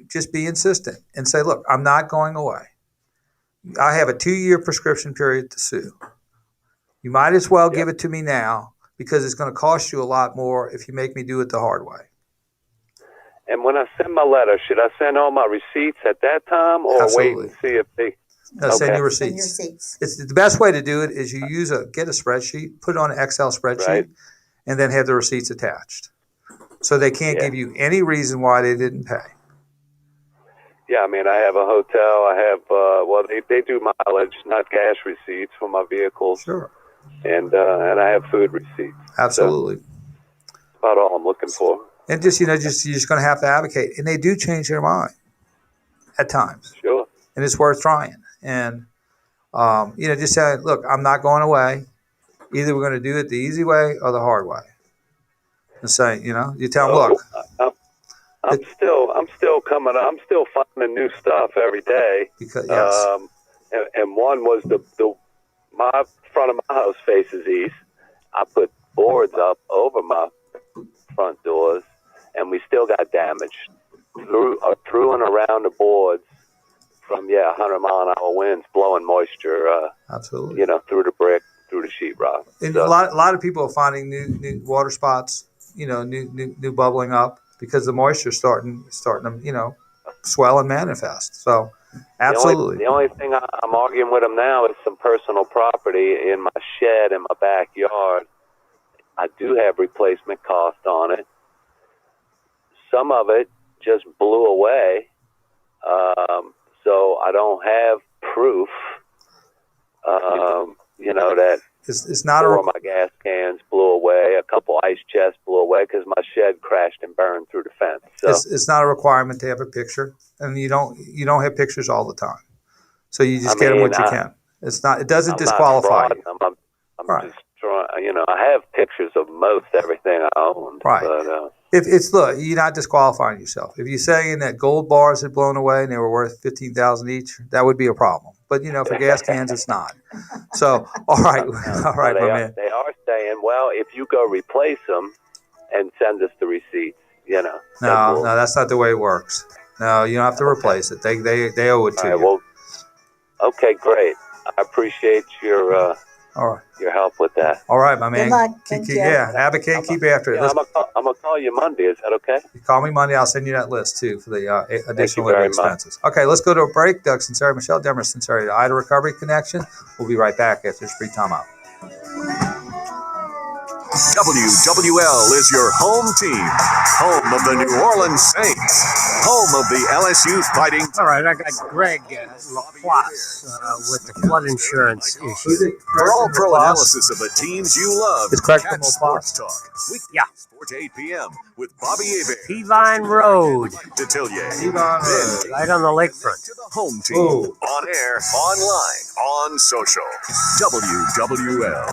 just be insistent and say, look, I'm not going away. I have a 2-year prescription period to sue. You might as well give it to me now because it's going to cost you a lot more if you make me do it the hard way. And when I send my letter, should I send all my receipts at that time or wait and see if they... No, send your receipts. It's the best way to do it is you get a spreadsheet, put it on an Excel spreadsheet, and then have the receipts attached. So they can't give you any reason why they didn't pay. Yeah, I mean, I have a hotel. I have, they do mileage, not gas receipts for my vehicles. Sure. And I have food receipts. Absolutely. So that's about all I'm looking for. And you're just going to have to advocate. And they do change their mind at times. Sure. And it's worth trying. And, just say, look, I'm not going away. Either we're going to do it the easy way or the hard way. And say, you tell them, look. I'm still coming. I'm still finding new stuff every day. Because and one was my front of my house faces east. I put boards up over my front doors, and we still got damage through and around the boards from 100-mile-an-hour winds blowing moisture. Absolutely. Through the brick, through the sheetrock. And a lot of people are finding new water spots. New bubbling up because the moisture starting to, swell and manifest. So, absolutely. The only thing I'm arguing with them now is some personal property in my shed in my backyard. I do have replacement cost on it. Some of it just blew away, so I don't have proof. That. It's not four of my gas cans blew away. A couple ice chests blew away because my shed crashed and burned through the fence. So it's not a requirement to have a picture, and you don't have pictures all the time. So you just get them what you can. It's not. It doesn't disqualify you. I'm just trying. I have pictures of most everything I own. Right. But, look, you're not disqualifying yourself. If you're saying that gold bars had blown away and they were worth $15,000 each, that would be a problem. But for gas cans, it's not. So, all right, my man. They are saying, well, if you go replace them and send us the receipts, No, that's not the way it works. No, you don't have to replace it. They owe it to you. Well, okay, great. I appreciate your your help with that. All right, my man. Good luck. Thank you. Advocate, keep after it. I'm gonna call you Monday. Is that okay? You call me Monday. I'll send you that list too for the additional living expenses. Okay, let's go to a break. Doug Sunseri, Michelle Demers Sunseri, the Ida Recovery Connection. We'll be right back after this brief timeout. WWL is your home team, home of the New Orleans Saints, home of the LSU Fighting. All right, I got Greg LaPlace with the flood insurance issue. For all pro analysis of the teams you love, it's Craig Cat Sports Talk. Weekdays 4 to 8 p.m. with Bobby Abe. Peavine Road. Detillier. Right on the lakefront. To the home team. On air, online, on social. WWL.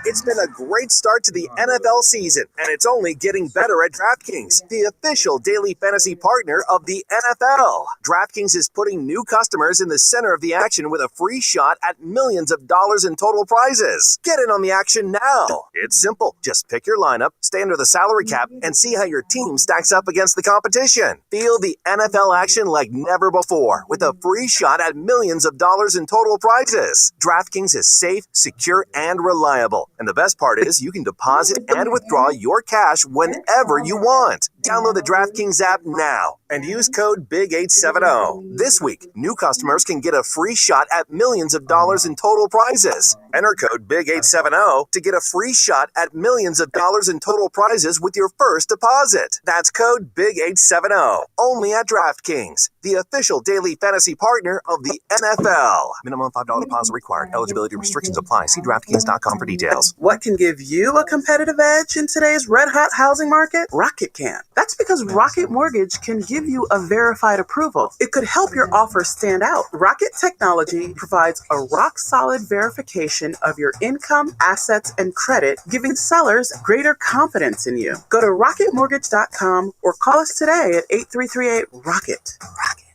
It's been a great start to the NFL season, and it's only getting better at DraftKings, the official daily fantasy partner of the NFL. DraftKings is putting new customers in the center of the action with a free shot at millions of dollars in total prizes. Get in on the action now. It's simple. Just pick your lineup, stay under the salary cap, and see how your team stacks up against the competition. Feel the NFL action like never before with a free shot at millions of dollars in total prizes. DraftKings is safe, secure, and reliable. And the best part is you can deposit and withdraw your cash whenever you want. Download the DraftKings app now and use code BIG870. This week, new customers can get a free shot at millions of dollars in total prizes. Enter code BIG870 to get a free shot at millions of dollars in total prizes with your first deposit. That's code BIG870. Only at DraftKings, the official daily fantasy partner of the NFL. Minimum $5 deposit required. Eligibility restrictions apply. See DraftKings.com for details. What can give you a competitive edge in today's red-hot housing market? Rocket can. That's because Rocket Mortgage can give give you a verified approval. It could help your offer stand out. Rocket Technology provides a rock-solid verification of your income, assets, and credit, giving sellers greater confidence in you. Go to rocketmortgage.com or call us today at 8338-ROCKET.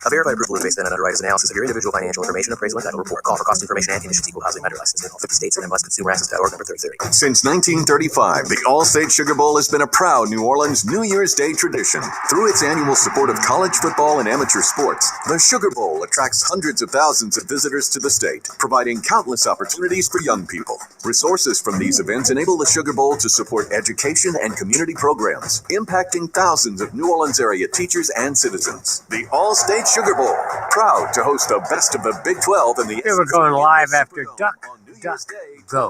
A verified approval is based on an underwriter's analysis of your individual financial information, appraisal, and title report. Call for cost information and conditions. Equal housing lender license in all 50 states and MLS Consumer Access Org number 3030. Since 1935, the All-State Sugar Bowl has been a proud New Orleans New Year's Day tradition. Through its annual support of college football and amateur sports, the Sugar Bowl attracts hundreds of thousands of visitors to the state, providing countless opportunities for young people. Resources from these events enable the Sugar Bowl to support education and community programs, impacting thousands of New Orleans area teachers and citizens. The All-State Sugar Bowl, proud to host the best of the Big 12 and the Here we're going live after Duck, Go.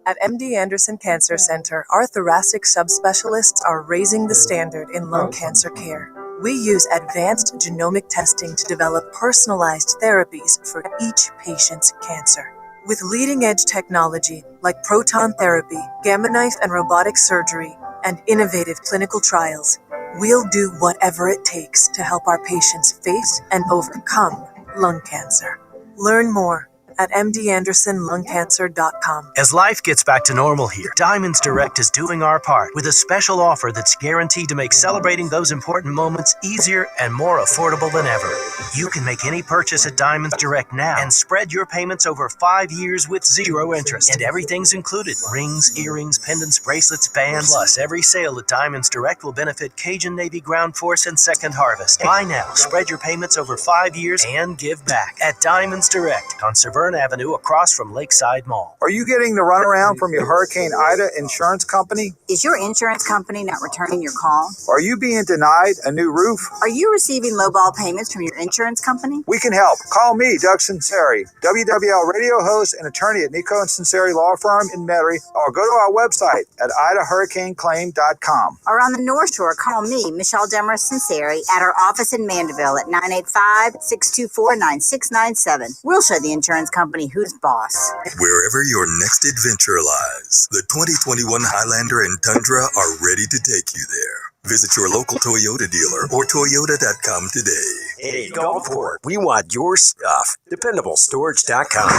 At MD Anderson Cancer Center, our thoracic subspecialists are raising the standard in lung cancer care. We use advanced genomic testing to develop personalized therapies for each patient's cancer. With leading-edge technology like proton therapy, gamma knife and robotic surgery, and innovative clinical trials, we'll do whatever it takes to help our patients face and overcome lung cancer. Learn more at mdandersonlungcancer.com. As life gets back to normal here, Diamonds Direct is doing our part with a special offer that's guaranteed to make celebrating those important moments easier and more affordable than ever. You can make any purchase at Diamonds Direct now and spread your payments over 5 years with 0 interest. And everything's included: rings, earrings, pendants, bracelets, bands. Plus, every sale at Diamonds Direct will benefit Cajun Navy Ground Force and Second Harvest. Buy now, spread your payments over 5 years, and give back at Diamonds Direct on Severn Avenue across from Lakeside Mall. Are you getting the runaround from your Hurricane Ida insurance company? Is your insurance company not returning your call? Are you being denied a new roof? Are you receiving lowball payments from your insurance company? We can help. Call me, Doug Sunseri, WWL radio host and attorney at Nico and Sunseri Law Firm in Metairie, or go to our website at idahurricaneclaim.com. Or on the North Shore, call me, Michelle Demarest Sunseri, at our office in Mandeville at 985-624-9697. We'll show the insurance company who's boss. Wherever your next adventure lies, the 2021 Highlander and Tundra are ready to take you there. Visit your local Toyota dealer or Toyota.com today. Hey, Gulfport, we want your stuff. DependableStorage.com.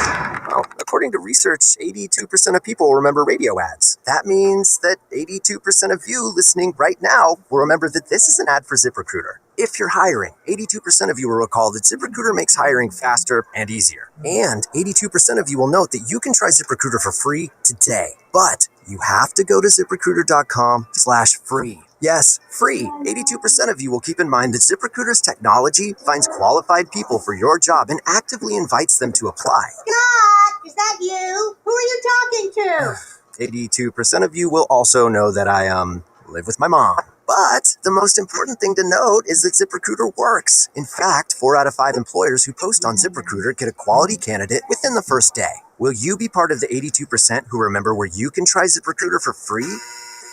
Well, according to research, 82% of people remember radio ads. That means that 82% of you listening right now will remember that this is an ad for ZipRecruiter. If you're hiring, 82% of you will recall that ZipRecruiter makes hiring faster and easier. And 82% of you will note that you can try ZipRecruiter for free today. But you have to go to ZipRecruiter.com/free. Yes, free. 82% of you will keep in mind that ZipRecruiter's technology finds qualified people for your job and actively invites them to apply. Scott, is that you? Who are you talking to? 82% of you will also know that I live with my mom. But the most important thing to note is that ZipRecruiter works. In fact, 4 out of 5 employers who post on ZipRecruiter get a quality candidate within the first day. Will you be part of the 82% who remember where you can try ZipRecruiter for free?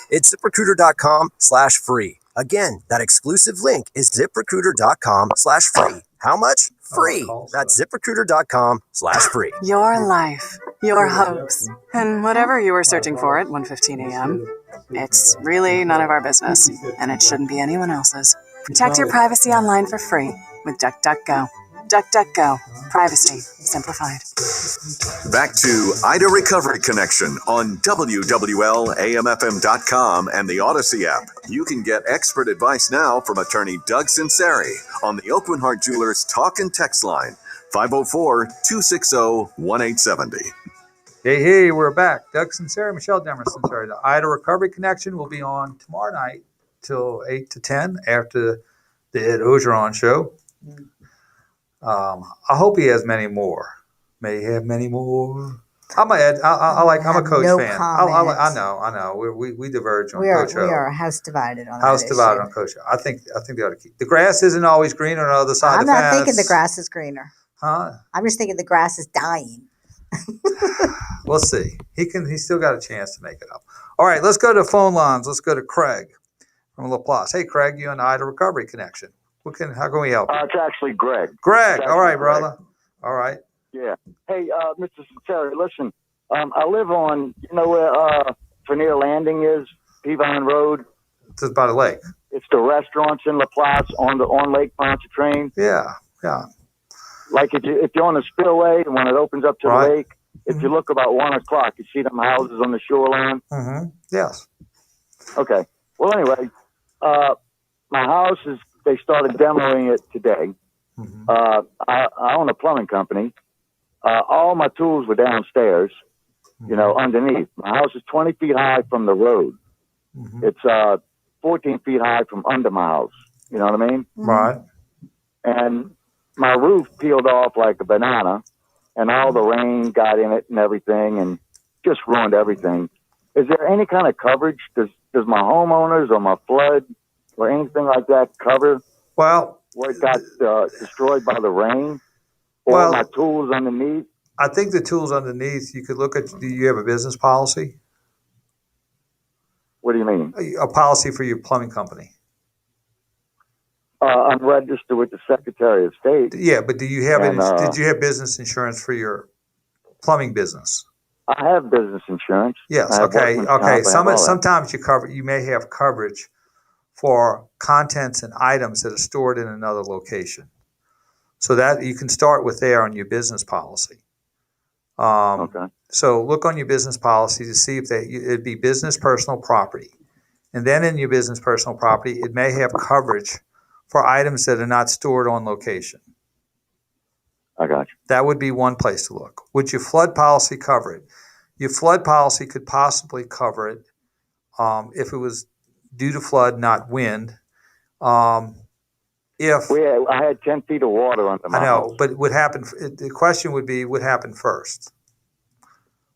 It's ZipRecruiter.com/free. Again, that exclusive link is ZipRecruiter.com/free. How much? Free. That's ZipRecruiter.com/free. Your life, your hopes, and whatever you were searching for at 1:15 a.m. It's really none of our business, and it shouldn't be anyone else's. Protect your privacy online for free with DuckDuckGo. DuckDuckGo. Privacy simplified. Back to Ida Recovery Connection on WWL-AMFM.com and the Odyssey app. You can get expert advice now from attorney Doug Sunseri on the Oakland Heart Jewelers talk and text line, 504-260-1870. Hey, we're back. Doug Sunseri, Michelle Demarest Sunseri. The Ida Recovery Connection will be on tomorrow night till 8 to 10 after the Ed Ogeron show. I hope he has many more. May he have many more. I'm a Coach fan. I know. We diverge on Coach. We are house divided on house divided on Coach. I think they ought to keep. The grass isn't always greener on the other side of the fence. I'm not thinking the grass is greener. Huh? I'm just thinking the grass is dying. We'll see. He's still got a chance to make it up. All right, let's go to phone lines. Let's go to Craig from Laplace. Hey, Craig, you and the Ida Recovery Connection. How can we help you? It's actually Greg. Greg. All right, brother. All right. Yeah. Hey, Mr. Sunseri, listen, I live on, where Fanier Landing is, Peavine Road? Just by the lake. it's the restaurants in La Place on Lake Pontchartrain. Yeah. Like if you're on the spillway and when it opens up to Right. the lake, if you look about 1 o'clock, you see them houses on the shoreline. Mm-hmm. Yes. Okay. Well, anyway, my house they started demoing it today. Mm-hmm. I own a plumbing company. All my tools were downstairs, underneath. My house is 20 feet high from the road. Mm-hmm. It's 14 feet high from under my house. You know what I mean? Right. And my roof peeled off like a banana, and all the rain got in it and everything, and just ruined everything. Is there any kind of coverage? Does my homeowners or my flood or anything like that cover what got destroyed by the rain, or my tools underneath? I think the tools underneath, you could look at, do you have a business policy? What do you mean? A policy for your plumbing company. I'm registered with the Secretary of State. Yeah, but do you have did you have business insurance for your plumbing business? I have business insurance. Yes. Okay. Sometimes you may have coverage for contents and items that are stored in another location. So that you can start with there on your business policy. Okay. So look on your business policy to see if it'd be business personal property. And then in your business personal property, it may have coverage for items that are not stored on location. I got you. That would be one place to look. Would your flood policy cover it? Your flood policy could possibly cover it if it was due to flood, not wind. I had 10 feet of water under my house. But the question would be, what happened first?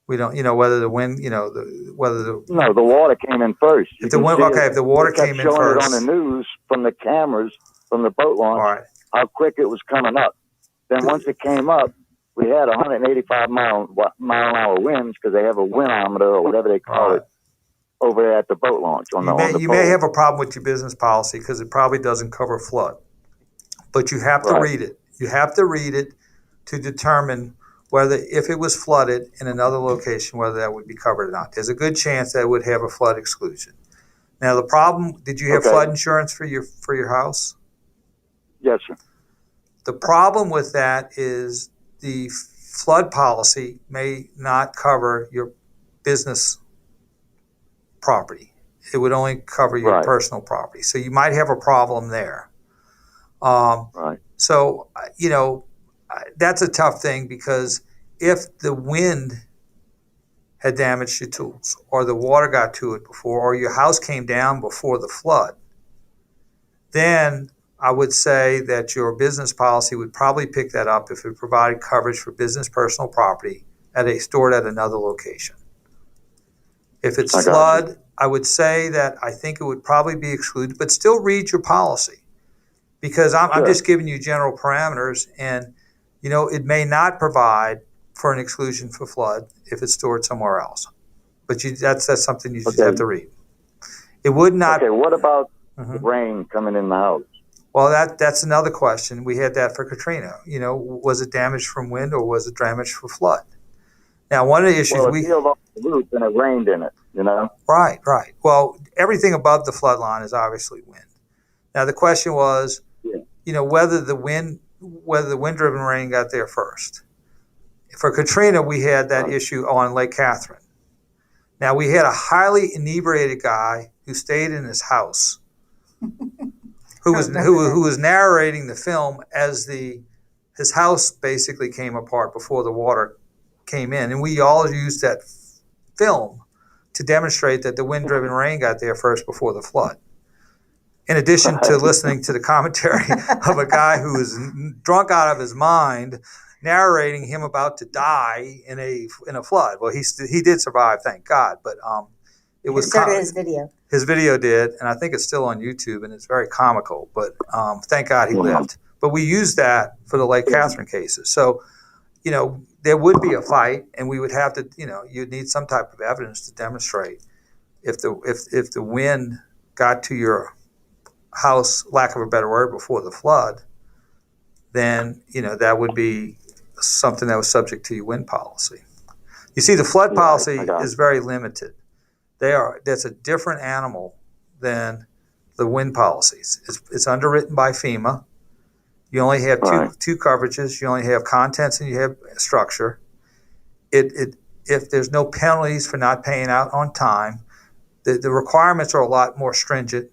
We don't, whether the wind, No, the water came in first. If the water came in first. Showing it on the news from the cameras from the boat launch, how quick it was coming up. Then once it came up, we had 185 mile an hour winds because they have a windometer or whatever they call it over there at the boat launch. You may have a problem with your business policy because it probably doesn't cover flood. But you have to read it. You have to read it to determine whether, if it was flooded in another location, whether that would be covered or not. There's a good chance that it would have a flood exclusion. Now, the problem, did you have flood insurance for your house? Yes, sir. The problem with that is the flood policy may not cover your business property. It would only cover your personal property. So you might have a problem there. So, that's a tough thing because if the wind had damaged your tools or the water got to it before or your house came down before the flood, then I would say that your business policy would probably pick that up if it provided coverage for business personal property stored at another location. If it's flood, I would say that I think it would probably be excluded, but still read your policy because I'm just giving you general parameters and, it may not provide for an exclusion for flood if it's stored somewhere else. But that's something you just have to read. It would not. Okay, what about rain coming in the house? Well, that's another question. We had that for Katrina. Was it damaged from wind or was it damaged for flood? Now, one of the issues it peeled off the roof and it rained in it, Right. Well, everything above the flood line is obviously wind. Now, the question was, whether the wind-driven rain got there first. For Katrina, we had that issue on Lake Catherine. Now, we had a highly inebriated guy who stayed in his house, who was narrating the film as his house basically came apart before the water came in, and we all used that film to demonstrate that the wind-driven rain got there first before the flood. In addition to listening to the commentary of a guy who was drunk out of his mind, narrating him about to die in a flood. Well, he did survive, thank God. But it was so did his video. His video did, and I think it's still on YouTube, and it's very comical. But thank God he lived. But we used that for the Lake Catherine cases. So, there would be a fight, and we would have to, you'd need some type of evidence to demonstrate if the wind got to your house, lack of a better word, before the flood, then, that would be something that was subject to your wind policy. You see, the flood policy is very limited. That's a different animal than the wind policies. It's underwritten by FEMA. You only have two coverages. You only have contents and you have structure. If there's no penalties for not paying out on time, the requirements are a lot more stringent.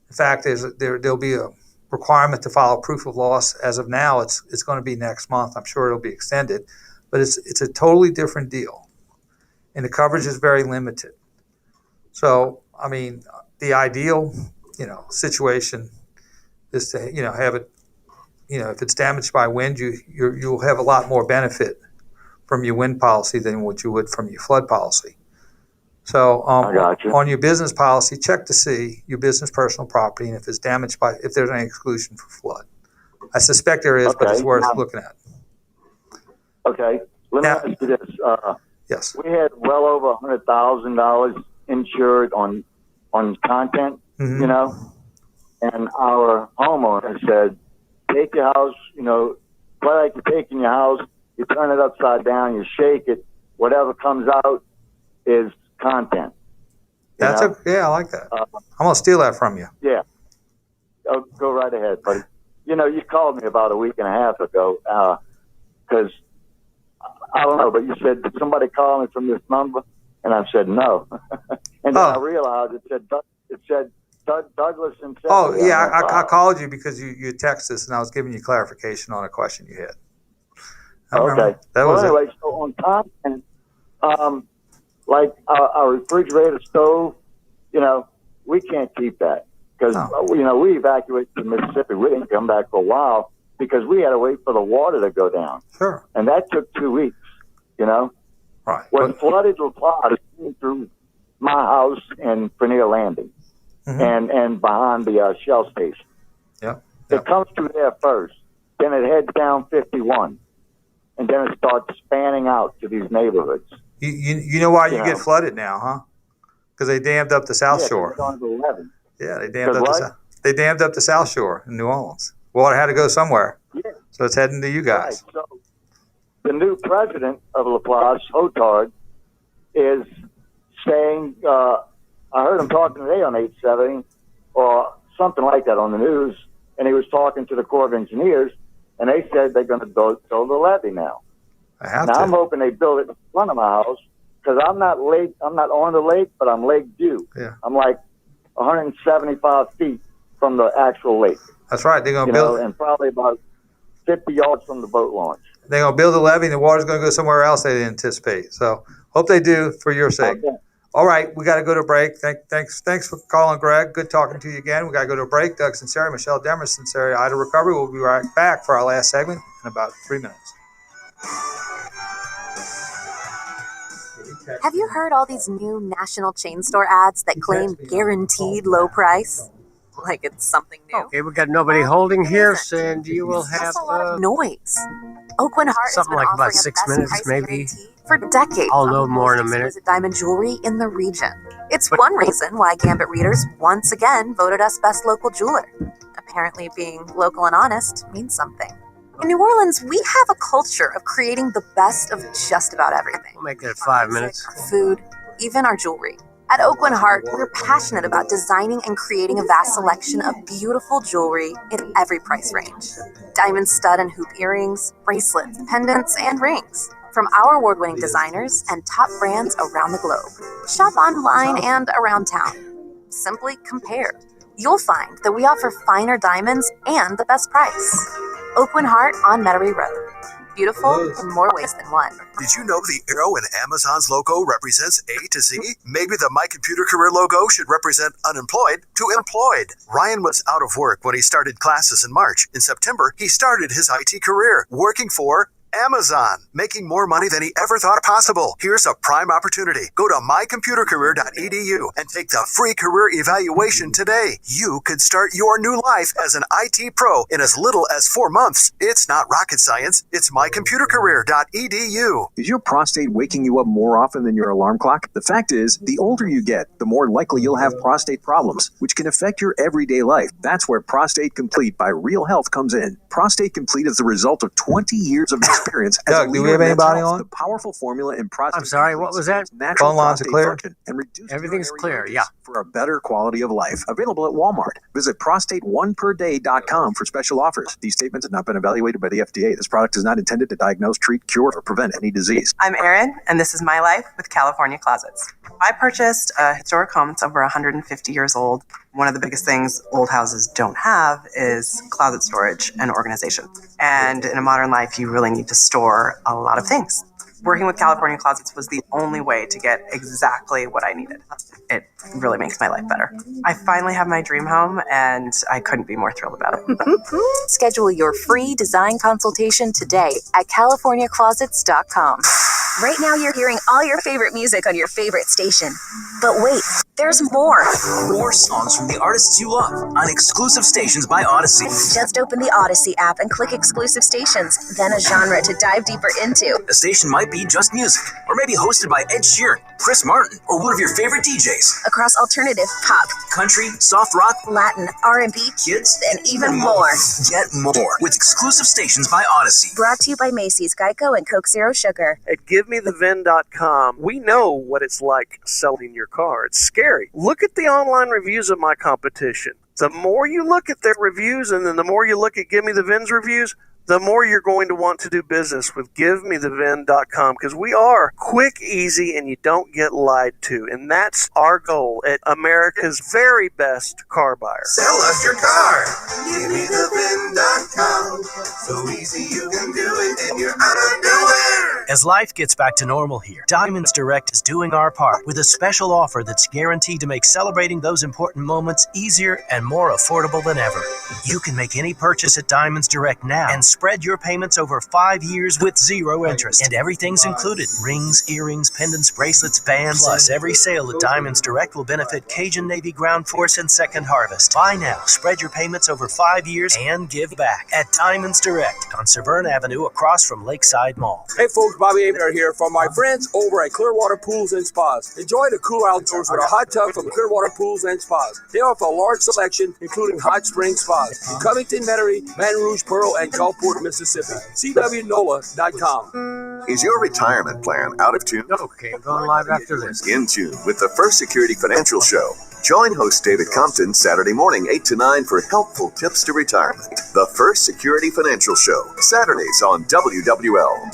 In fact, there'll be a requirement to file proof of loss. As of now, it's going to be next month. I'm sure it'll be extended, but it's a totally different deal, and the coverage is very limited. So, I mean, the ideal, situation is to, have it, if it's damaged by wind, you'll have a lot more benefit from your wind policy than what you would from your flood policy. So on your business policy, check to see your business personal property and if it's damaged if there's any exclusion for flood. I suspect there is, but it's worth looking at. Okay. Let me ask you this. Yes. We had well over $100,000 insured on content, and our homeowner said, take your house, like you're taking your house, you turn it upside down, you shake it, whatever comes out is content. I like that. I'm going to steal that from you. Yeah. Go right ahead, buddy. You called me about a week and a half ago because, I don't know, but you said, did somebody call me from this number? And I said, no. And then I realized it said Douglas and Seth. Oh, yeah, I called you because you texted us and I was giving you clarification on a question you had. Okay. Anyway, so on content, like our refrigerator stove, we can't keep that because, we evacuated to Mississippi. We didn't come back for a while because we had to wait for the water to go down. Sure. And that took 2 weeks, Right. When flooded LaPlace came through my house in Frenier Landing and behind the Shell station. Yeah. It comes through there first. Then it heads down 51. And then it starts spanning out to these neighborhoods. You know why you get flooded now, huh? Because they dammed up the South Shore. On to 11. Yeah, they dammed up the South Shore in New Orleans. Water had to go somewhere. Yeah. So it's heading to you guys. Right. So the new president of LaPlace, Hotard, is saying, I heard him talking today on 870 or something like that on the news, and he was talking to the Corps of Engineers, and they said they're going to build the levee now. I'm hoping they build it in front of my house because I'm not on the lake, but I'm lake view. Yeah. I'm like 175 feet from the actual lake. That's right. They're going to build, and probably about 50 yards from the boat launch. They're going to build a levee, and the water's going to go somewhere else they didn't anticipate. So hope they do for your sake. Okay. All right, we got to go to a break. Thanks for calling, Greg. Good talking to you again. We got to go to a break. Doug Sunseri, Michelle Demers, Sunseri-Ida Recovery. We'll be right back for our last segment in about 3 minutes. Have you heard all these new national chain store ads that claim guaranteed low price? Like it's something new. Okay, we got nobody holding here, and you will have a lot of noise. Oakland Heart something like about 6 minutes, maybe. For decades, I'll know more in a minute. Diamond jewelry in the region. It's one reason why Gambit readers once again voted us best local jeweler. Apparently, being local and honest means something. In New Orleans, we have a culture of creating the best of just about everything. We'll make it 5 minutes. Our food, even our jewelry. At Oakland Heart, we're passionate about designing and creating a vast selection of beautiful jewelry in every price range. Diamond stud and hoop earrings, bracelets, pendants, and rings. From our award-winning designers and top brands around the globe. Shop online and around town. Simply compare. You'll find that we offer finer diamonds and the best price. Oakland Heart on Metairie Road. Beautiful in more ways than one. Did you know the arrow in Amazon's logo represents A to Z? Maybe the My Computer Career logo should represent unemployed to employed. Ryan was out of work when he started classes in March. In September, he started his IT career, working for Amazon, making more money than he ever thought possible. Here's a prime opportunity. Go to mycomputercareer.edu and take the free career evaluation today. You could start your new life as an IT pro in as little as 4 months. It's not rocket science. It's mycomputercareer.edu. Is your prostate waking you up more often than your alarm clock? The fact is, the older you get, the more likely you'll have prostate problems, which can affect your everyday life. That's where Prostate Complete by Real Health comes in. Prostate Complete is the result of 20 years of experience experience. Doug, do we have anybody on? The powerful formula in prostate. I'm sorry, what was that? Natural Phone lines are prostate clear? function and reduce Everything's urinary clear, urges yeah. for a better quality of life. Available at Walmart. Visit prostate1perday.com for special offers. These statements have not been evaluated by the FDA. This product is not intended to diagnose, treat, cure, or prevent any disease. I'm Erin, and this is my life with California Closets. I purchased a historic home that's over 150 years old. One of the biggest things old houses don't have is closet storage and organization. And in a modern life, you really need to store a lot of things. Working with California Closets was the only way to get exactly what I needed. It really makes my life better. I finally have my dream home, and I couldn't be more thrilled about it. Schedule your free design consultation today at CaliforniaClosets.com. Right now, you're hearing all your favorite music on your favorite station. But wait, there's more. More songs from the artists you love on exclusive stations by Odyssey. Just open the Odyssey app and click exclusive stations, then a genre to dive deeper into. The station might be just music, or maybe hosted by Ed Sheeran, Chris Martin, or one of your favorite DJs. Across alternative, pop, country, soft rock, Latin, R&B, kids, and even more. Get more with exclusive stations by Odyssey. Brought to you by Macy's, Geico, and Coke Zero Sugar. At GiveMeTheVin.com, we know what it's like selling your car. It's scary. Look at the online reviews of my competition. The more you look at their reviews, and then the more you look at Give Me the Vin's reviews, the more you're going to want to do business with GiveMeTheVin.com, because we are quick, easy, and you don't get lied to. And that's our goal at America's very best car buyer. Sell us your car. GiveMeTheVin.com. So easy you can do it in your underwear. As life gets back to normal here, Diamonds Direct is doing our part with a special offer that's guaranteed to make celebrating those important moments easier and more affordable than ever. You can make any purchase at Diamonds Direct now and spread your payments over 5 years with zero interest. And everything's included. Rings, earrings, pendants, bracelets, bands. Plus, every sale at Diamonds Direct will benefit Cajun Navy Ground Force and Second Harvest. Buy now, spread your payments over 5 years, and give back at Diamonds Direct on Severn Avenue across from Lakeside Mall. Hey folks, Bobby Abener here from my friends over at Clearwater Pools and Spas. Enjoy the cool outdoors with a hot tub from Clearwater Pools and Spas. They offer a large selection, including hot spring spas in Covington, Metairie, Baton Rouge, Pearl, and Gulfport, Mississippi. CWNOLA.com. Is your retirement plan out of tune? Okay, going live after this. In tune with the First Security Financial Show. Join host David Compton Saturday morning 8 to 9 for helpful tips to retirement. The First Security Financial Show, Saturdays on WWL.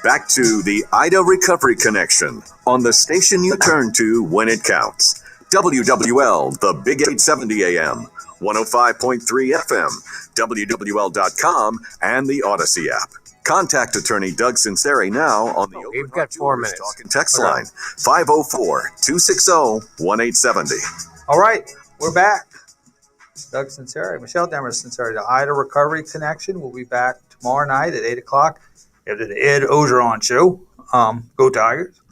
Back to the Ida Recovery Connection on the station you turn to when it counts. WWL, the Big 870 AM, 105.3 FM, WWL.com, and the Odyssey app. Contact attorney Doug Sunseri now on the We've got 4 minutes. Talk and text line 504-260-1870. All right, we're back. Doug Sunseri, Michelle Demers Sunseri, the Ida Recovery Connection. We'll be back tomorrow night at 8 o'clock after the Ed Ogeron show. Go Tigers.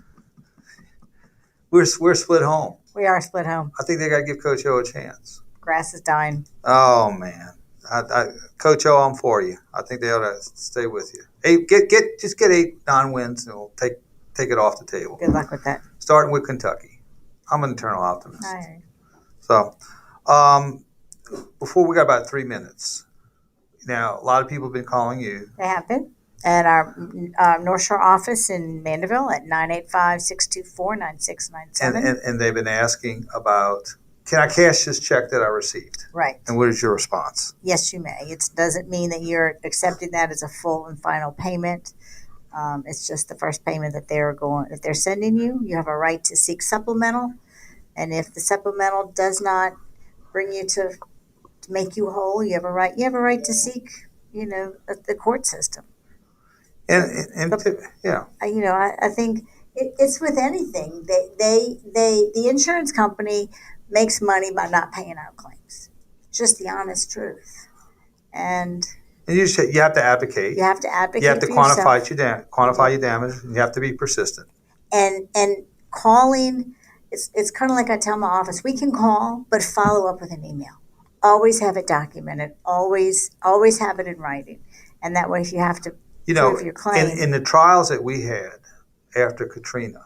We're split home. We are split home. I think they got to give Coach O a chance. Grass is dying. Oh, man. Coach O, I'm for you. I think they ought to stay with you. Just get 8 non-wins, and we'll take it off the table. Good luck with that. Starting with Kentucky. I'm an eternal optimist. All right. So, before we got about 3 minutes. Now, a lot of people have been calling you. They have been. At our North Shore office in Mandeville at 985-624-9697. And they've been asking about, can I cash this check that I received? Right. And what is your response? Yes, you may. It doesn't mean that you're accepting that as a full and final payment. It's just the first payment that if they're sending you. You have a right to seek supplemental. And if the supplemental does not bring you to make you whole, you have a right to seek, the court system. I think it's with anything. The insurance company makes money by not paying out claims. It's just the honest truth. And you have to advocate. You have to advocate. You have to for quantify yourself. your damage. You have to be persistent. And calling, it's kind of like I tell my office, we can call, but follow up with an email. Always have it documented. Always have it in writing. And that way, if you have to prove your claim. In the trials that we had after Katrina,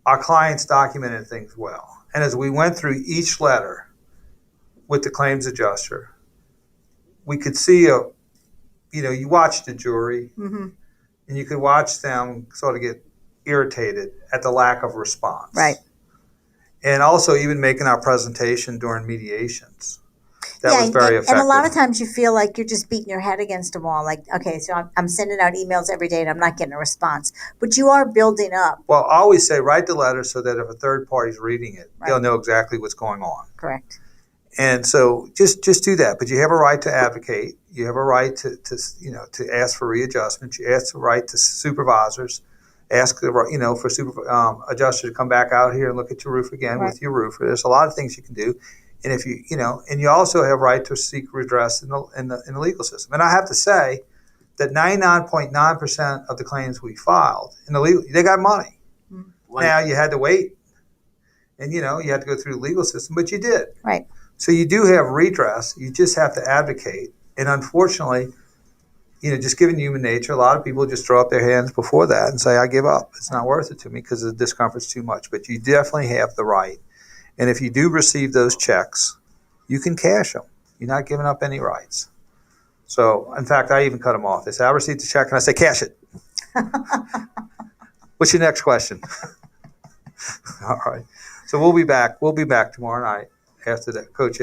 our clients documented things well. And as we went through each letter with the claims adjuster, we could see you watch the jury, Mm-hmm. and you could watch them sort of get irritated at the lack of response. Right. And also even making our presentation during mediations. That was very effective. And a lot of times you feel like you're just beating your head against a wall. Like, okay, so I'm sending out emails every day and I'm not getting a response. But you are building up. Well, I always say write the letter so that if a third party's reading it, they'll know exactly what's going on. Correct. And so just do that. But you have a right to advocate. You have a right to ask for readjustment. You ask the right to supervisors. Ask for adjuster to come back out here and look at your roof again with your roofer. There's a lot of things you can do. And if and you also have right to seek redress in the legal system. And I have to say that 99.9% of the claims we filed in the legal, they got money. Mm-hmm. Now you had to wait, and you had to go through the legal system, but you did. Right. So you do have redress. You just have to advocate. And unfortunately, just given human nature, a lot of people just throw up their hands before that and say, "I give up. It's not worth it to me because the discomfort's too much." But you definitely have the right. And if you do receive those checks, you can cash them. You're not giving up any rights. So, in fact, I even cut them off. They say, I received the check, and I say, cash it. What's your next question? All right. So we'll be back. We'll be back tomorrow night after that. Coach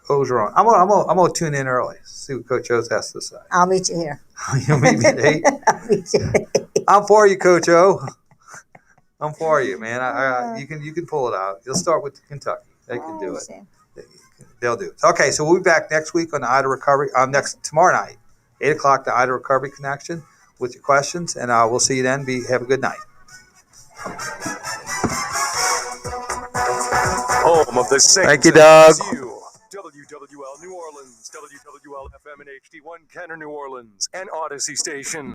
O's are on. I'm gonna tune in early. See what Coach O's has to say. I'll meet you here. You'll meet me at 8? I'll meet you at 8. I'm for you, Coach O. I'm for you, man. You can pull it out. You'll start with Kentucky. They can do it. They'll do it. Okay, so we'll be back next week on the Ida Recovery. Tomorrow night, 8 o'clock, the Ida Recovery Connection with your questions, and we'll see you then. Have a good night. Home of the Saints. Thank you, Doug. WWL New Orleans, WWL FM and HD1 Kenner New Orleans, and Odyssey Station.